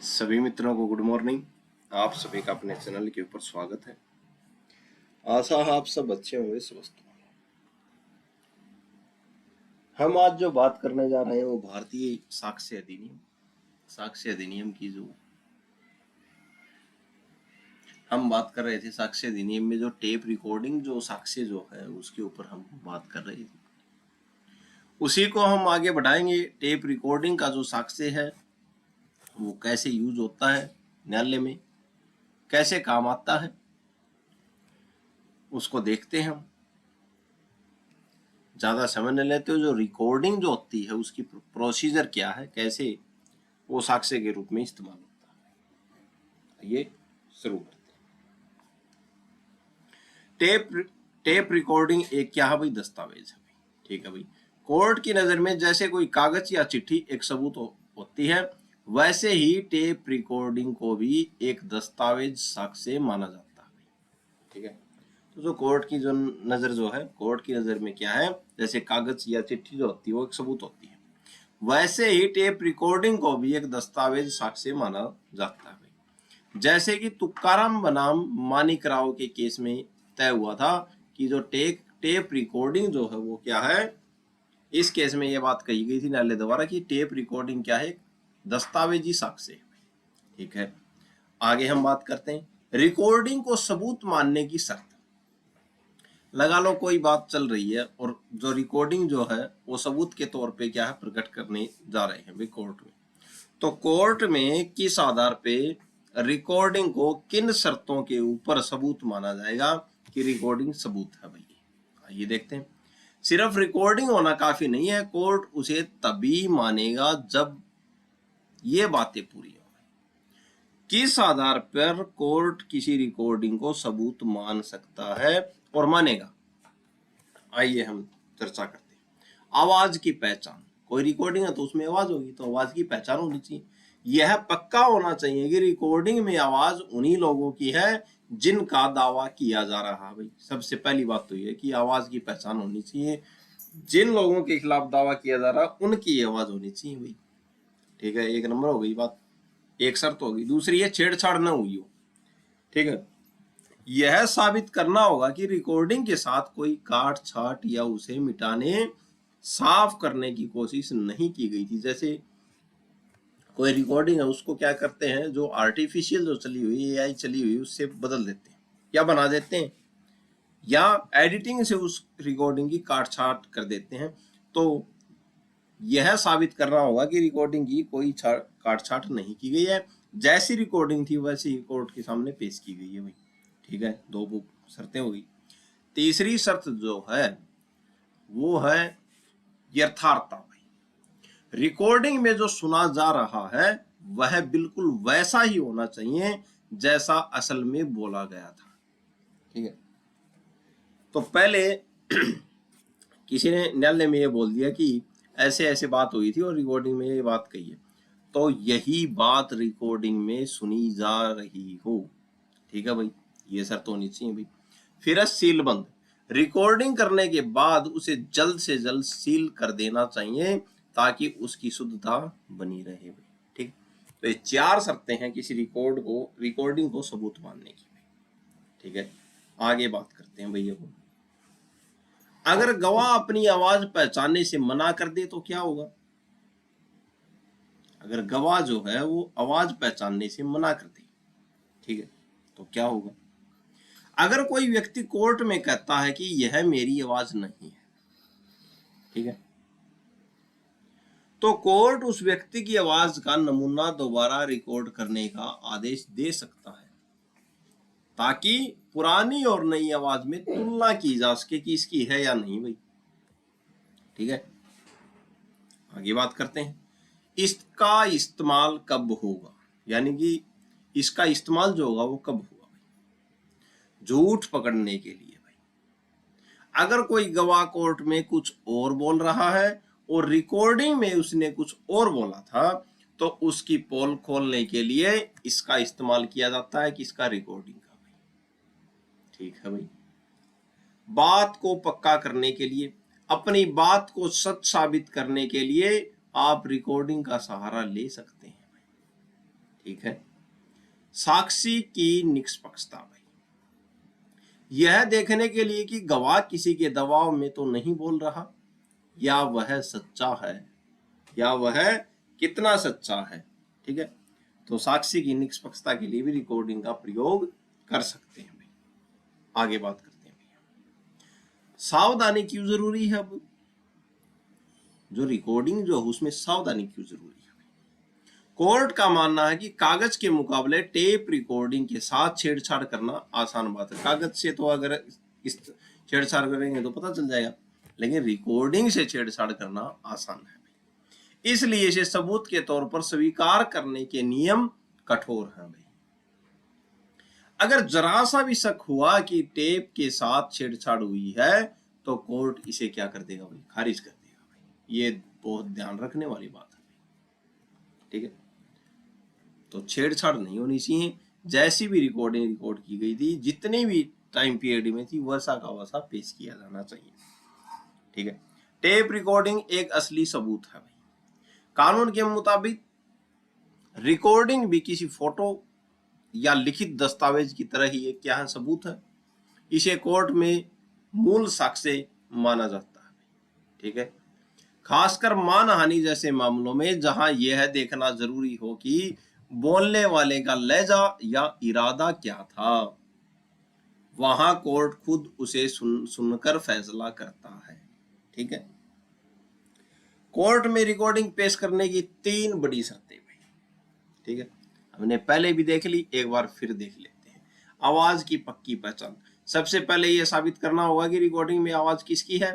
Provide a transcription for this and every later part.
सभी मित्रों को गुड मॉर्निंग। आप सभी का अपने चैनल के ऊपर स्वागत है। आशा है आप सब अच्छे होंगे, स्वस्थ होंगे। हम आज जो बात करने जा रहे हैं वो भारतीय साक्ष्य अधिनियम की जो हम बात कर रहे थे। साक्ष्य अधिनियम में जो टेप रिकॉर्डिंग जो साक्ष्य जो है उसके ऊपर हम बात कर रहे थे, उसी को हम आगे बढ़ाएंगे। टेप रिकॉर्डिंग का जो साक्ष्य है वो कैसे यूज होता है, न्यायालय में कैसे काम आता है, उसको देखते हैं हम। ज़्यादा समय न लेते हो, जो रिकॉर्डिंग जो होती है उसकी प्रोसीजर क्या है, कैसे वो साक्ष्य के रूप में इस्तेमाल होता है, ये शुरू करते हैं। टेप रिकॉर्डिंग एक क्या है भाई, दस्तावेज है भाई। ठीक है भाई। कोर्ट की नज़र में जैसे कोई कागज या चिट्ठी एक सबूत होती है, वैसे ही टेप रिकॉर्डिंग को भी एक दस्तावेज साक्ष्य माना जाता है भाई। ठीक है। तो जो कोर्ट की जो नज़र जो है, कोर्ट की नज़र में क्या है, जैसे कागज या चिट्ठी जो होती है वो एक सबूत होती है, वैसे ही टेप रिकॉर्डिंग को भी एक दस्तावेज साक्ष्य माना जाता है भाई। जैसे कि तुकाराम बनाम माणिकराव के केस में तय हुआ था कि जो टेप रिकॉर्डिंग जो है वो क्या है, इस केस में ये बात कही गई थी न्यायालय द्वारा कि टेप रिकॉर्डिंग क्या है, दस्तावेजी साक्ष्य है। ठीक है। आगे हम बात करते हैं रिकॉर्डिंग को सबूत मानने की शर्त। लगा लो कोई बात चल रही है और जो रिकॉर्डिंग जो है वो सबूत के तौर पे क्या है, प्रकट करने जा रहे हैं भाई कोर्ट में। तो कोर्ट में किस आधार पे रिकॉर्डिंग को किन शर्तों के ऊपर सबूत माना जाएगा कि रिकॉर्डिंग सबूत है भाई, आइए देखते हैं। सिर्फ रिकॉर्डिंग होना काफी नहीं है, कोर्ट उसे तभी मानेगा जब ये बातें पूरी हो। किस आधार पर कोर्ट किसी रिकॉर्डिंग को सबूत मान सकता है और मानेगा, आइए हम चर्चा करते हैं। आवाज की पहचान। कोई रिकॉर्डिंग है तो उसमें आवाज होगी, तो आवाज की पहचान होनी चाहिए। यह पक्का होना चाहिए कि रिकॉर्डिंग में आवाज उन्हीं लोगों की है जिनका दावा किया जा रहा है भाई। सबसे पहली बात तो यह कि आवाज की पहचान होनी चाहिए, जिन लोगों के खिलाफ दावा किया जा रहा है उनकी आवाज होनी चाहिए भाई। ठीक है, एक नंबर हो गई बात, एक शर्त होगी। दूसरी है छेड़छाड़ न हुई हो। ठीक है, यह साबित करना होगा कि रिकॉर्डिंग के साथ कोई काट छाट या उसे मिटाने साफ करने की कोशिश नहीं की गई थी। जैसे कोई रिकॉर्डिंग है उसको क्या करते हैं, जो आर्टिफिशियल जो चली हुई एआई चली हुई उससे बदल देते हैं या बना देते हैं, या एडिटिंग से उस रिकॉर्डिंग की काट छाट कर देते हैं। तो यह साबित करना होगा कि रिकॉर्डिंग की कोई काट छाट नहीं की गई है, जैसी रिकॉर्डिंग थी वैसी ही कोर्ट के सामने पेश की गई है भाई। ठीक है, दो शर्तें हो गई। तीसरी शर्त जो है वो है यथार्थता भाई। रिकॉर्डिंग में जो सुना जा रहा है वह बिल्कुल वैसा ही होना चाहिए जैसा असल में बोला गया था। ठीक है, तो पहले किसी ने न्यायालय में ये बोल दिया कि ऐसे ऐसे बात हुई थी और रिकॉर्डिंग में ये बात कही है, तो यही बात रिकॉर्डिंग में सुनी जा रही हो। ठीक है भाई, ये शर्त होनी चाहिए भाई। फिर है सीलबंद। रिकॉर्डिंग करने के बाद उसे जल्द से जल्द सील कर देना चाहिए ताकि उसकी शुद्धता बनी रहे भाई। ठीक, तो ये चार शर्तें हैं किसी रिकॉर्डिंग को सबूत मानने की भाई। ठीक है, आगे बात करते हैं भैया को। अगर गवाह अपनी आवाज पहचानने से मना कर दे तो क्या होगा? अगर गवाह जो है वो आवाज पहचानने से मना कर दे, ठीक है, तो क्या होगा? अगर कोई व्यक्ति कोर्ट में कहता है कि यह मेरी आवाज नहीं है, ठीक है, तो कोर्ट उस व्यक्ति की आवाज का नमूना दोबारा रिकॉर्ड करने का आदेश दे सकता है ताकि पुरानी और नई आवाज में तुलना की जा सके कि इसकी है या नहीं भाई। ठीक है, आगे बात करते हैं। इसका इस्तेमाल कब होगा, यानी कि इसका इस्तेमाल जो होगा वो कब होगा भाई? झूठ पकड़ने के लिए भाई। अगर कोई गवाह कोर्ट में कुछ और बोल रहा है और रिकॉर्डिंग में उसने कुछ और बोला था, तो उसकी पोल खोलने के लिए इसका इस्तेमाल किया जाता है, कि इसका रिकॉर्डिंग का भाई। ठीक है भाई, बात को पक्का करने के लिए, अपनी बात को सच साबित करने के लिए आप रिकॉर्डिंग का सहारा ले सकते हैं भाई। ठीक है। साक्षी की निष्पक्षता भाई, यह देखने के लिए कि गवाह किसी के दबाव में तो नहीं बोल रहा, या वह सच्चा है, या वह कितना सच्चा है। ठीक है, तो साक्षी की निष्पक्षता के लिए भी रिकॉर्डिंग का प्रयोग कर सकते हैं भाई। आगे बात करते हैं भैया, सावधानी क्यों जरूरी है। अब जो रिकॉर्डिंग जो है उसमें सावधानी क्यों जरूरी है। कोर्ट का मानना है कि कागज के मुकाबले टेप रिकॉर्डिंग के साथ छेड़छाड़ करना आसान बात है। कागज से तो अगर इस छेड़छाड़ करेंगे तो पता चल जाएगा, लेकिन रिकॉर्डिंग से छेड़छाड़ करना आसान है, इसलिए इसे सबूत के तौर पर स्वीकार करने के नियम कठोर हैं भाई। अगर जरा सा भी शक हुआ कि टेप के साथ छेड़छाड़ हुई है तो कोर्ट इसे क्या कर देगा भाई, खारिज कर देगा भाई। ये बहुत ध्यान रखने वाली बात है, ठीक है। तो छेड़छाड़ नहीं होनी चाहिए। जैसी भी रिकॉर्डिंग रिकॉर्ड की गई थी, जितनी भी टाइम पीरियड में थी, वैसा का वैसा पेश किया जाना चाहिए, ठीक है। टेप रिकॉर्डिंग एक असली सबूत है भाई। कानून के मुताबिक रिकॉर्डिंग भी किसी फोटो या लिखित दस्तावेज की तरह ही एक क्या है, सबूत है। इसे कोर्ट में मूल साक्ष्य माना जाता है, ठीक है। खासकर मानहानि जैसे मामलों में जहां यह देखना जरूरी हो कि बोलने वाले का लहजा या इरादा क्या था, वहां कोर्ट खुद उसे सुनकर फैसला करता है, ठीक है। कोर्ट में रिकॉर्डिंग पेश करने की 3 बड़ी शर्तें भाई, ठीक है। हमने पहले भी देख ली, एक बार फिर देख लेते हैं। आवाज की पक्की पहचान, सबसे पहले यह साबित करना होगा कि रिकॉर्डिंग में आवाज किसकी है।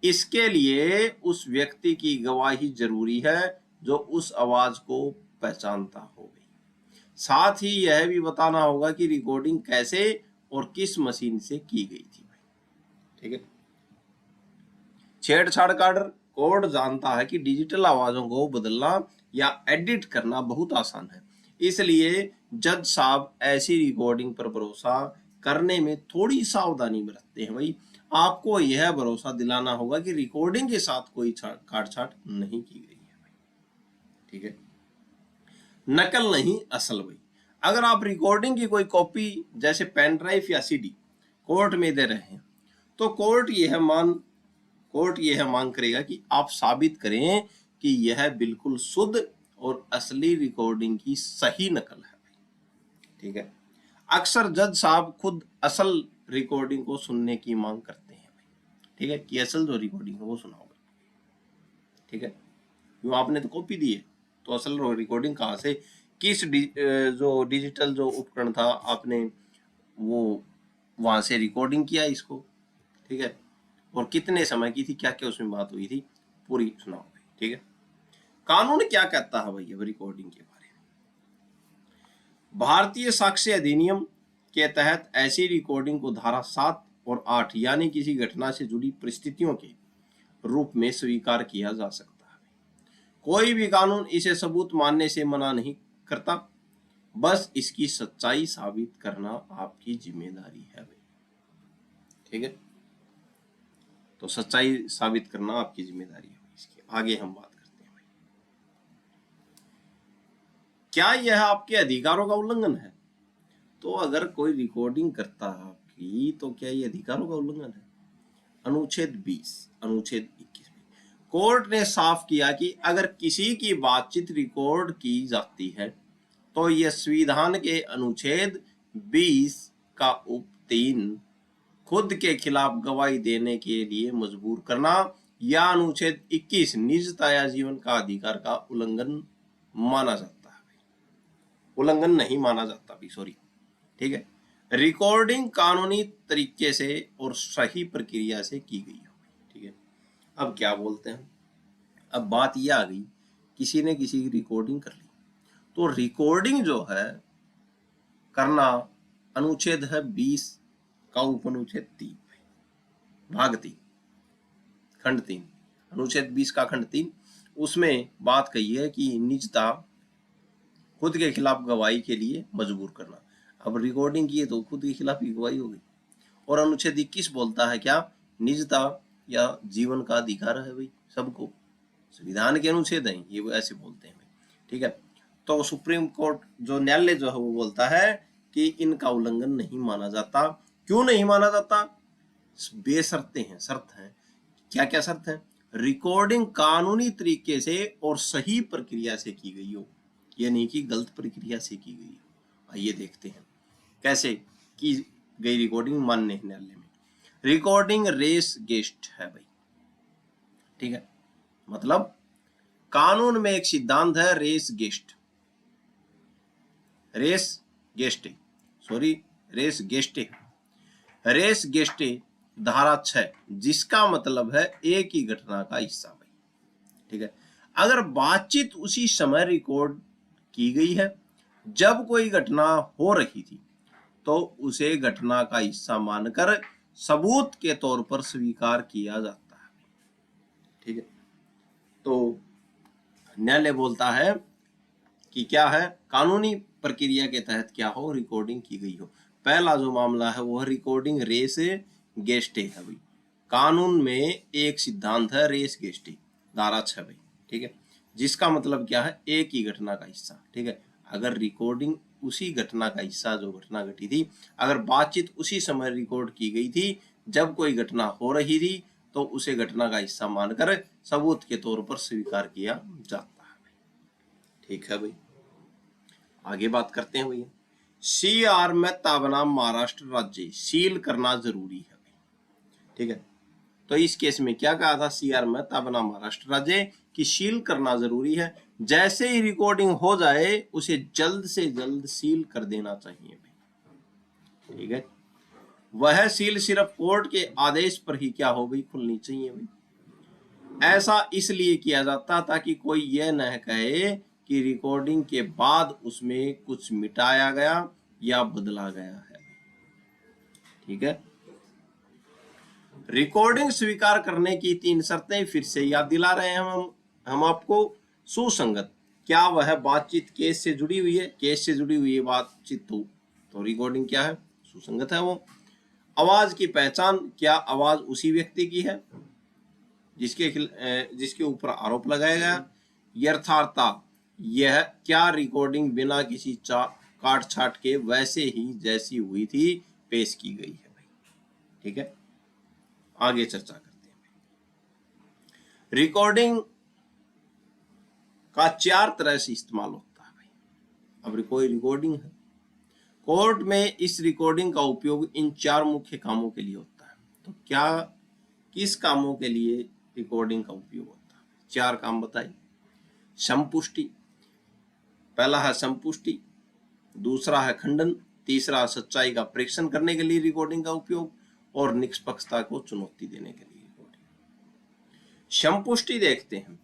इसके लिए उस व्यक्ति की गवाही जरूरी है जो उस आवाज को पहचानता हो। साथ ही यह भी बताना होगा कि रिकॉर्डिंग कैसे और किस मशीन से की गई थी, ठीक है। छेड़छाड़ का डर, कोर्ट जानता है कि डिजिटल आवाजों को बदलना या एडिट करना बहुत आसान है, इसलिए जज साहब ऐसी रिकॉर्डिंग पर भरोसा करने में थोड़ी सावधानी बरतते हैं भाई। आपको यह भरोसा दिलाना होगा कि रिकॉर्डिंग के साथ कोई काटछाट नहीं की गई है भाई, ठीक है। नकल नहीं असल भाई, अगर आप रिकॉर्डिंग की कोई कॉपी जैसे पेन ड्राइव या सीडी कोर्ट में दे रहे हैं तो कोर्ट यह मांग करेगा कि आप साबित करें कि यह बिल्कुल शुद्ध और असली रिकॉर्डिंग की सही नकल है भाई, ठीक है। अक्सर जज साहब खुद असल रिकॉर्डिंग को सुनने की मांग करते हैं भाई, ठीक है, कि असल जो रिकॉर्डिंग है वो सुनाओ, ठीक है। क्यों, आपने तो कॉपी दी है, तो असल रिकॉर्डिंग कहाँ से, किस जो डिजिटल जो उपकरण था आपने वो वहां से रिकॉर्डिंग किया इसको, ठीक है, और कितने समय की थी, क्या क्या उसमें बात हुई थी, पूरी सुनाओ भाई, ठीक है। कानून क्या कहता है भाई अब रिकॉर्डिंग के बारे में। भारतीय साक्ष्य अधिनियम के तहत ऐसी रिकॉर्डिंग को धारा 7 और 8 यानी किसी घटना से जुड़ी परिस्थितियों के रूप में स्वीकार किया जा सकता है। कोई भी कानून इसे सबूत मानने से मना नहीं करता, बस इसकी सच्चाई साबित करना आपकी जिम्मेदारी है भाई, ठीक है। तो सच्चाई साबित करना आपकी जिम्मेदारी है। इसके आगे हम बात करते हैं भाई, क्या यह आपके अधिकारों का उल्लंघन है। तो अगर कोई रिकॉर्डिंग करता है आपकी तो क्या ये अधिकारों का उल्लंघन है। अनुच्छेद 20, अनुच्छेद 21 में कोर्ट ने साफ किया कि अगर किसी की बातचीत रिकॉर्ड की जाती है तो यह संविधान के अनुच्छेद 20 का उप 3 खुद के खिलाफ गवाही देने के लिए मजबूर करना या अनुच्छेद 21 निजता या जीवन का अधिकार का उल्लंघन माना जाता है, उल्लंघन नहीं माना जाता भी, सॉरी, ठीक है। रिकॉर्डिंग कानूनी तरीके से और सही प्रक्रिया से की गई हो, ठीक है। अब क्या बोलते हैं, अब बात यह आ गई, किसी ने किसी की रिकॉर्डिंग कर ली तो रिकॉर्डिंग जो है करना अनुच्छेद है 20 का उपअनुच्छेद 3 भाग 3 खंड 3, अनुच्छेद 20 का खंड 3, उसमें बात कही है कि निजता खुद के खिलाफ गवाही के लिए मजबूर करना। अब रिकॉर्डिंग की है तो खुद के खिलाफ ही गवाही होगी। और अनुच्छेद 21 बोलता है क्या, निजता या जीवन का अधिकार है भाई सबको, संविधान के अनुच्छेद हैं ये, ऐसे बोलते हैं भाई, ठीक है। तो सुप्रीम कोर्ट जो न्यायालय जो है वो बोलता है कि इनका उल्लंघन नहीं माना जाता। क्यों नहीं माना जाता? बेशर्तें हैं, शर्त है। क्या क्या शर्त है? रिकॉर्डिंग कानूनी तरीके से और सही प्रक्रिया से की गई हो, ये नहीं कि गलत प्रक्रिया से की गई हो। आइए देखते हैं कैसे की गई रिकॉर्डिंग मान्य न्यायालय में। रिकॉर्डिंग रेस गेस्ट है भाई, ठीक है, मतलब कानून में एक सिद्धांत है res gestae, res gestae, sorry res gestae, res gestae धारा 6, जिसका मतलब है एक ही घटना का हिस्सा भाई, ठीक है। अगर बातचीत उसी समय रिकॉर्ड की गई है जब कोई घटना हो रही थी तो उसे घटना का हिस्सा मानकर सबूत के तौर पर स्वीकार किया जाता है, ठीक है। तो न्यायालय बोलता है कि क्या है, कानूनी प्रक्रिया के तहत क्या हो, रिकॉर्डिंग की गई हो। पहला जो मामला है वो रिकॉर्डिंग रेस गेस्टे है भाई, कानून में एक सिद्धांत है रेस गेस्टे, धारा 6 भाई, ठीक है, जिसका मतलब क्या है, एक ही घटना का हिस्सा, ठीक है। अगर रिकॉर्डिंग उसी घटना का हिस्सा, जो घटना घटी थी, अगर बातचीत उसी समय रिकॉर्ड की गई थी जब कोई घटना हो रही थी तो उसे घटना का हिस्सा मानकर सबूत के तौर पर स्वीकार किया जाता है, ठीक है भाई। आगे बात करते हैं भैया, CR मेहता बनाम महाराष्ट्र राज्य सील करना जरूरी है भाई, ठीक है। तो इस केस में क्या कहा था CR मेहता बनाम महाराष्ट्र राज्य कि सील करना जरूरी है, जैसे ही रिकॉर्डिंग हो जाए उसे जल्द से जल्द सील कर देना चाहिए भाई, ठीक है। वह सील सिर्फ कोर्ट के आदेश पर ही क्या हो गई, खुलनी चाहिए भाई। ऐसा इसलिए किया जाता ताकि कोई यह न कहे कि रिकॉर्डिंग के बाद उसमें कुछ मिटाया गया या बदला गया है, ठीक है। रिकॉर्डिंग स्वीकार करने की 3 शर्तें फिर से याद दिला रहे हैं हम आपको। सुसंगत, क्या वह बातचीत केस से जुड़ी हुई है, केस से जुड़ी हुई है बातचीत तो रिकॉर्डिंग क्या है, सुसंगत है वो। आवाज की पहचान, क्या आवाज उसी व्यक्ति की है जिसके ऊपर आरोप लगाया गया। यथार्थता, यह क्या रिकॉर्डिंग बिना किसी काट छाट के वैसे ही जैसी हुई थी पेश की गई है भाई, ठीक है। आगे चर्चा करते हैं। रिकॉर्डिंग का 4 तरह से इस्तेमाल होता है भाई। अब कोई रिकॉर्डिंग है, कोर्ट में इस रिकॉर्डिंग का उपयोग इन 4 मुख्य कामों के लिए होता है। तो क्या, किस कामों के लिए रिकॉर्डिंग का उपयोग होता है? 4 काम बताइए। संपुष्टि, पहला है संपुष्टि, दूसरा है खंडन, तीसरा सच्चाई का परीक्षण करने के लिए रिकॉर्डिंग का उपयोग, और निष्पक्षता को चुनौती देने के लिए रिकॉर्डिंग। संपुष्टि देखते हैं,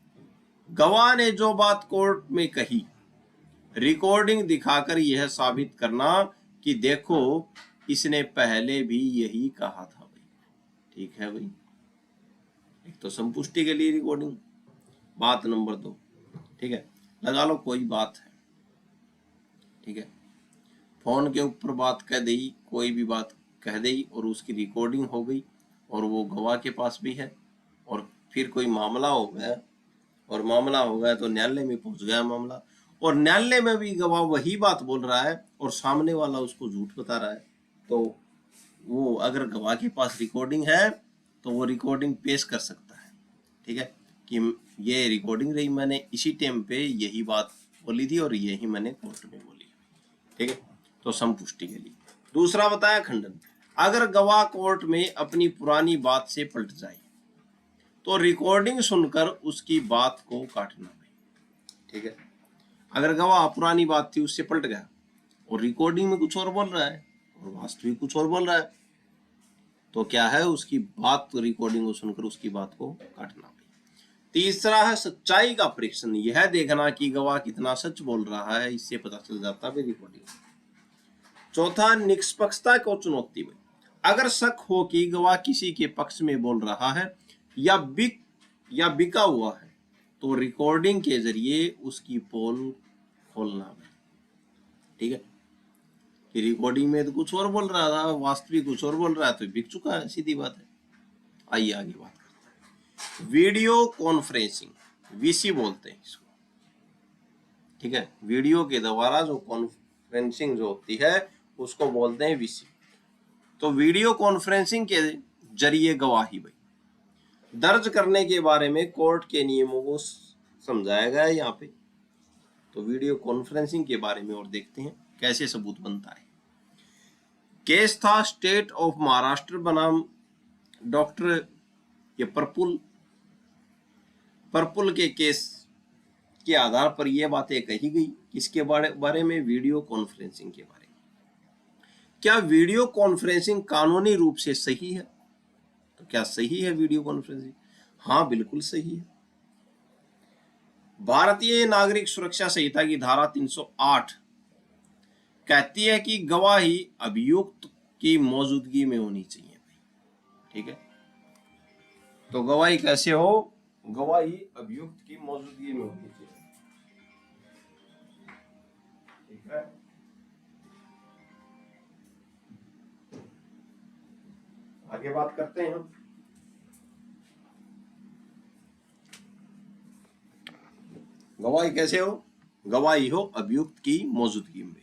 गवाह ने जो बात कोर्ट में कही, रिकॉर्डिंग दिखाकर यह साबित करना कि देखो इसने पहले भी यही कहा था भाई, ठीक है भाई। एक तो संपुष्टि के लिए रिकॉर्डिंग। बात नंबर 2, ठीक है, लगा लो कोई बात है, ठीक है, फोन के ऊपर बात कह दी, कोई भी बात कह दी और उसकी रिकॉर्डिंग हो गई और वो गवाह के पास भी है, और फिर कोई मामला हो गया, और मामला हो गया तो न्यायालय में पहुंच गया मामला, और न्यायालय में भी गवाह वही बात बोल रहा है और सामने वाला उसको झूठ बता रहा है, तो वो अगर गवाह के पास रिकॉर्डिंग है तो वो रिकॉर्डिंग पेश कर सकता है, ठीक है, कि ये रिकॉर्डिंग रही, मैंने इसी टाइम पे यही बात बोली थी और यही मैंने कोर्ट में बोली, ठीक है। तो संपुष्टि के लिए। दूसरा बताया खंडन, अगर गवाह कोर्ट में अपनी पुरानी बात से पलट जाए तो रिकॉर्डिंग सुनकर उसकी बात को काटना भाई, ठीक है। अगर गवाह पुरानी बात थी उससे पलट गया और रिकॉर्डिंग में कुछ और बोल रहा है और वास्तविक कुछ और बोल रहा है, तो क्या है, उसकी बात रिकॉर्डिंग को सुनकर उसकी बात को काटना भाई। तीसरा है सच्चाई का परीक्षण, यह देखना कि गवाह कितना सच बोल रहा है, इससे पता चल जाता है रिकॉर्डिंग। चौथा निष्पक्षता को चुनौती में, अगर शक हो कि गवाह किसी के पक्ष में बोल रहा है या बिका हुआ है तो रिकॉर्डिंग के जरिए उसकी पोल खोलना है, ठीक है, कि रिकॉर्डिंग में तो कुछ और बोल रहा था, वास्तविक कुछ और बोल रहा है, तो बिक चुका है, सीधी बात है। आइए आगे बात करते हैं। वीडियो कॉन्फ्रेंसिंग, VC बोलते हैं इसको, ठीक है, वीडियो के द्वारा जो कॉन्फ्रेंसिंग जो होती है उसको बोलते हैं वीसी। तो वीडियो कॉन्फ्रेंसिंग के जरिए गवाही भाई दर्ज करने के बारे में कोर्ट के नियमों को समझाया गया है यहाँ पे। तो वीडियो कॉन्फ्रेंसिंग के बारे में और देखते हैं कैसे सबूत बनता है। केस था स्टेट ऑफ महाराष्ट्र बनाम डॉक्टर ये परपुल के केस के आधार पर यह बातें कही गई। किसके बारे में? वीडियो कॉन्फ्रेंसिंग के बारे में। क्या वीडियो कॉन्फ्रेंसिंग कानूनी रूप से सही है? तो क्या सही है वीडियो कॉन्फ्रेंसिंग? हाँ, बिल्कुल सही है। भारतीय नागरिक सुरक्षा संहिता की धारा 308 कहती है कि गवाही अभियुक्त की मौजूदगी में होनी चाहिए। ठीक है, तो गवाही कैसे हो? गवाही अभियुक्त की मौजूदगी में होनी चाहिए। ठीक है, आगे बात करते हैं हम। गवाही कैसे हो? गवाही हो अभियुक्त की मौजूदगी में।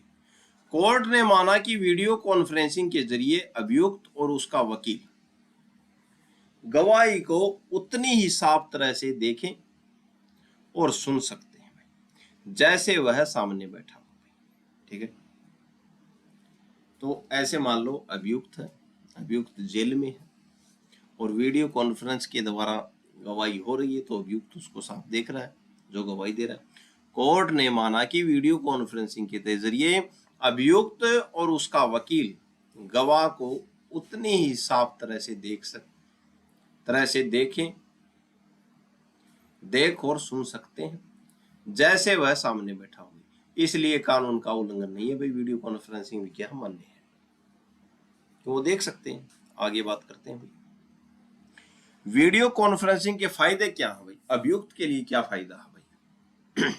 कोर्ट ने माना कि वीडियो कॉन्फ्रेंसिंग के जरिए अभियुक्त और उसका वकील गवाही को उतनी ही साफ तरह से देखें और सुन सकते हैं जैसे वह सामने बैठा हो। ठीक है, तो ऐसे मान लो अभियुक्त है, अभियुक्त जेल में है और वीडियो कॉन्फ्रेंस के द्वारा गवाही हो रही है, तो अभियुक्त उसको साफ देख रहा है जो गवाही दे रहा है। कोर्ट ने माना कि वीडियो कॉन्फ्रेंसिंग के जरिए अभियुक्त और उसका वकील गवाह को उतनी ही साफ तरह से देख और सुन सकते हैं जैसे वह सामने बैठा हो। इसलिए कानून का उल्लंघन नहीं है भाई, वीडियो कॉन्फ्रेंसिंग भी क्या मान्य है, तो वो देख सकते हैं। आगे बात करते हैं भाई, वीडियो कॉन्फ्रेंसिंग के फायदे क्या है भाई? अभियुक्त के लिए क्या फायदा है भाई?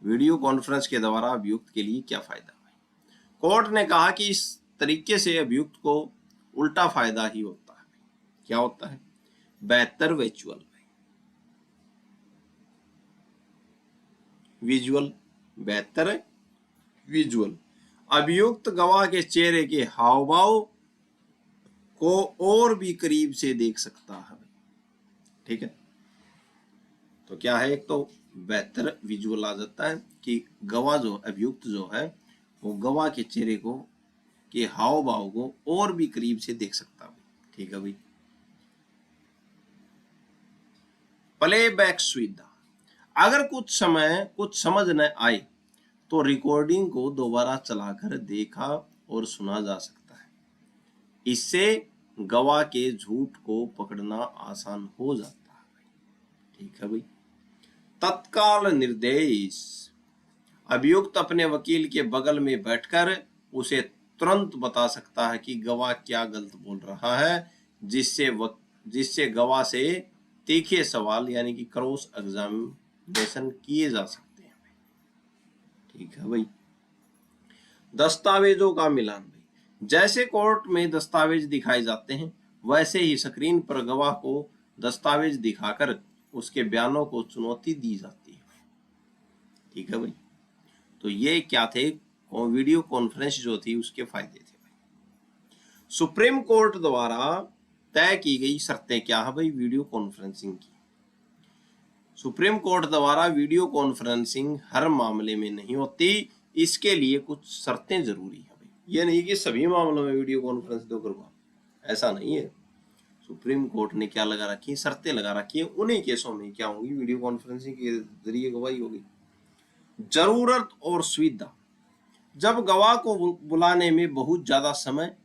वीडियो कॉन्फ्रेंस के द्वारा अभियुक्त के लिए क्या फायदा है? कोर्ट ने कहा कि इस तरीके से अभियुक्त को उल्टा फायदा ही होता है। क्या होता है? बेहतर बेहतर विजुअल। अभियुक्त गवाह के चेहरे के हाव भाव को और भी करीब से देख सकता है। ठीक है, तो क्या है? एक तो बेहतर विजुअल आ जाता है कि गवाह जो अभियुक्त जो है वो गवाह के चेहरे को के हाव भाव को और भी करीब से देख सकता है। ठीक है भाई। प्लेबैक सुविधा, अगर कुछ समझ न आए तो रिकॉर्डिंग को दोबारा चलाकर देखा और सुना जा सकता है। इससे गवाह के झूठ को पकड़ना आसान हो जाता है। ठीक है भाई। तत्काल निर्देश, अभियुक्त अपने वकील के बगल में बैठकर उसे तुरंत बता सकता है कि गवाह क्या गलत बोल रहा है, जिससे गवाह से तीखे सवाल यानी कि क्रॉस एग्जामिनेशन किए जा सकते हैं। ठीक है भाई। दस्तावेजों का मिलान भाई, जैसे कोर्ट में दस्तावेज दिखाए जाते हैं वैसे ही स्क्रीन पर गवाह को दस्तावेज दिखाकर उसके बयानों को चुनौती दी जाती है। ठीक है भाई। तो ये क्या थे? वीडियो कॉन्फ्रेंस जो थी उसके फायदे थे भाई। सुप्रीम कोर्ट द्वारा तय की गई शर्तें क्या है भाई वीडियो कॉन्फ्रेंसिंग की? सुप्रीम कोर्ट द्वारा वीडियो कॉन्फ्रेंसिंग हर मामले में नहीं होती, इसके लिए कुछ शर्तें जरूरी है भाई। ये नहीं कि सभी मामलों में वीडियो कॉन्फ्रेंस दो करवा, ऐसा नहीं है। सुप्रीम कोर्ट ने क्या लगा रखी है? शर्तें लगा रखी है। उन्हीं केसों में क्या होगी? वीडियो कॉन्फ्रेंसिंग के जरिए गवाही होगी। जरूरत और सुविधा, जब गवाह को बुलाने में बहुत ज्यादा समय,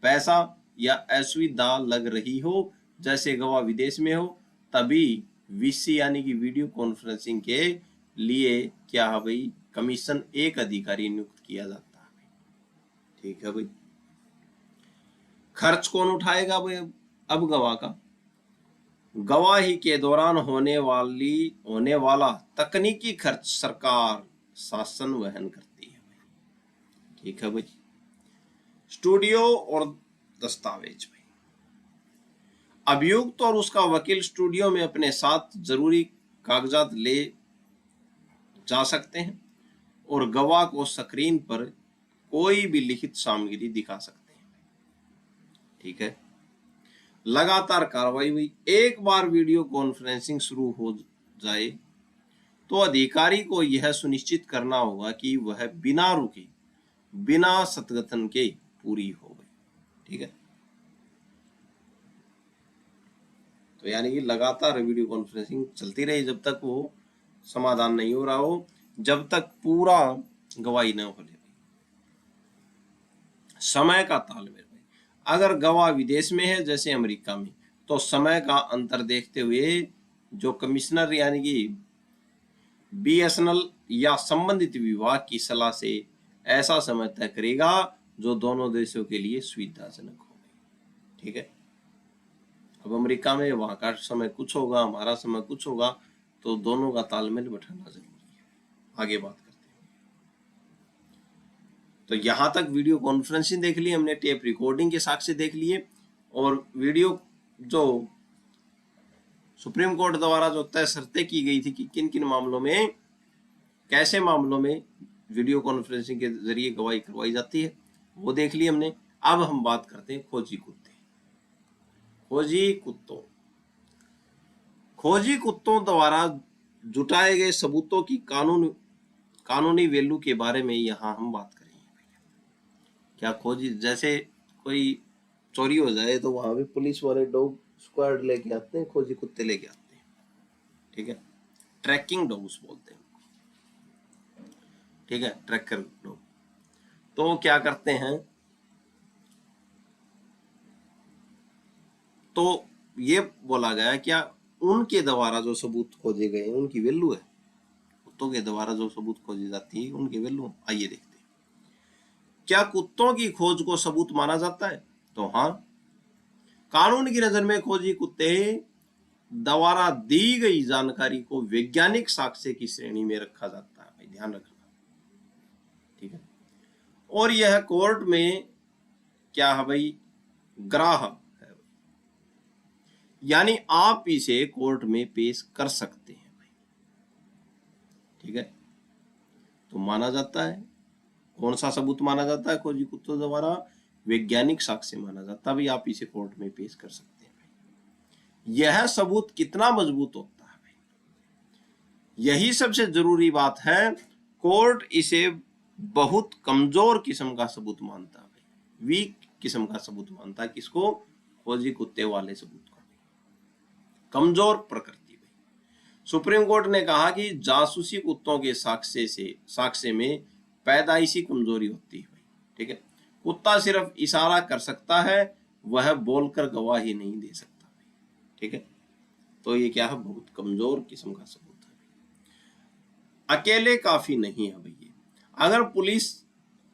पैसा या असुविधा लग रही हो, जैसे गवाह विदेश में हो, तभी वीसी यानी कि वीडियो कॉन्फ्रेंसिंग के लिए क्या है भाई? कमीशन एक अधिकारी नियुक्त किया जाता है। ठीक है भाई। खर्च कौन उठाएगा भाई? अब गवाह का गवाही के दौरान होने वाला तकनीकी खर्च सरकार शासन वहन करती है। ठीक है भाई। स्टूडियो और दस्तावेज भाई, अभियुक्त और उसका वकील स्टूडियो में अपने साथ जरूरी कागजात ले जा सकते हैं और गवाह को स्क्रीन पर कोई भी लिखित सामग्री दिखा सकते हैं। ठीक है, लगातार कार्रवाई हुई। एक बार वीडियो कॉन्फ्रेंसिंग शुरू हो जाए तो अधिकारी को यह सुनिश्चित करना होगा कि वह बिना रुके, बिना सत्गतन के पूरी हो गई। ठीक है, तो यानी कि लगातार वीडियो कॉन्फ्रेंसिंग चलती रही जब तक वो समाधान नहीं हो रहा हो, जब तक पूरा गवाही न हो ले। समय का तालमेल, अगर गवाह विदेश में है जैसे अमेरिका में, तो समय का अंतर देखते हुए जो कमिश्नर यानी कि बीएसएनएल या संबंधित विभाग की सलाह से ऐसा समय तय करेगा जो दोनों देशों के लिए सुविधाजनक हो। ठीक है, अब अमेरिका में वहां का समय कुछ होगा, हमारा समय कुछ होगा, तो दोनों का तालमेल बैठाना जरूरी है। आगे बात करते हैं। तो यहां तक वीडियो कॉन्फ्रेंसिंग देख ली हमने, टेप रिकॉर्डिंग के साक्ष्य देख लिए, और वीडियो जो सुप्रीम कोर्ट द्वारा जो तय शर्तें की गई थी कि किन किन मामलों में, कैसे मामलों में वीडियो कॉन्फ्रेंसिंग के जरिए गवाही करवाई जाती है, वो देख ली हमने। अब हम बात करते हैं खोजी कुत्ते। खोजी कुत्तों द्वारा जुटाए गए सबूतों की कानूनी वैल्यू के बारे में यहाँ हम बात करेंगे। क्या खोजी, जैसे कोई चोरी हो जाए तो वहां पे पुलिस वाले डॉग स्क्वाड लेके आते हैं, खोजी कुत्ते लेके आते हैं। ठीक है, ट्रैकिंग डॉग्स बोलते हैं। ठीक है, ट्रैकर डॉग। तो क्या करते हैं, तो ये बोला गया क्या उनके द्वारा जो सबूत खोजे गए उनकी वैल्यू है, कुत्तों के द्वारा जो सबूत खोजी जाती है उनकी वैल्यू। आइए देखते हैं, क्या कुत्तों की खोज को सबूत माना जाता है? तो हाँ, कानून की नजर में खोजी कुत्ते द्वारा दी गई जानकारी को वैज्ञानिक साक्ष्य की श्रेणी में रखा जाता है। भाई ध्यान रखना। ठीक है, और यह कोर्ट में क्या है भाई, ग्राह्य है, यानी आप इसे कोर्ट में पेश कर सकते हैं भाई। ठीक है, तो माना जाता है, कौन सा सबूत माना जाता है खोजी कुत्तों द्वारा? वैज्ञानिक साक्ष्य माना जाता है भाई, आप इसे कोर्ट में पेश कर सकते हैं भाई। यह सबूत कितना मजबूत होता है भाई, यही सबसे जरूरी बात है। कोर्ट इसे बहुत कमजोर किस्म का सबूत मानता है भाई, वीक किस्म का सबूत मानता है। किसको? खोजी कुत्ते वाले सबूत को, कमजोर प्रकृति भाई। सुप्रीम कोर्ट ने कहा कि जासूसी कुत्तों के साक्ष्य में पैदाइशी कमजोरी होती है भाई। ठीक है, कुत्ता सिर्फ इशारा कर सकता है, वह बोलकर गवाही नहीं दे सकता भाई। ठीक है, तो ये क्या है, बहुत कमजोर किस्म का सबूत है। अकेले काफी नहीं है भाई। अगर पुलिस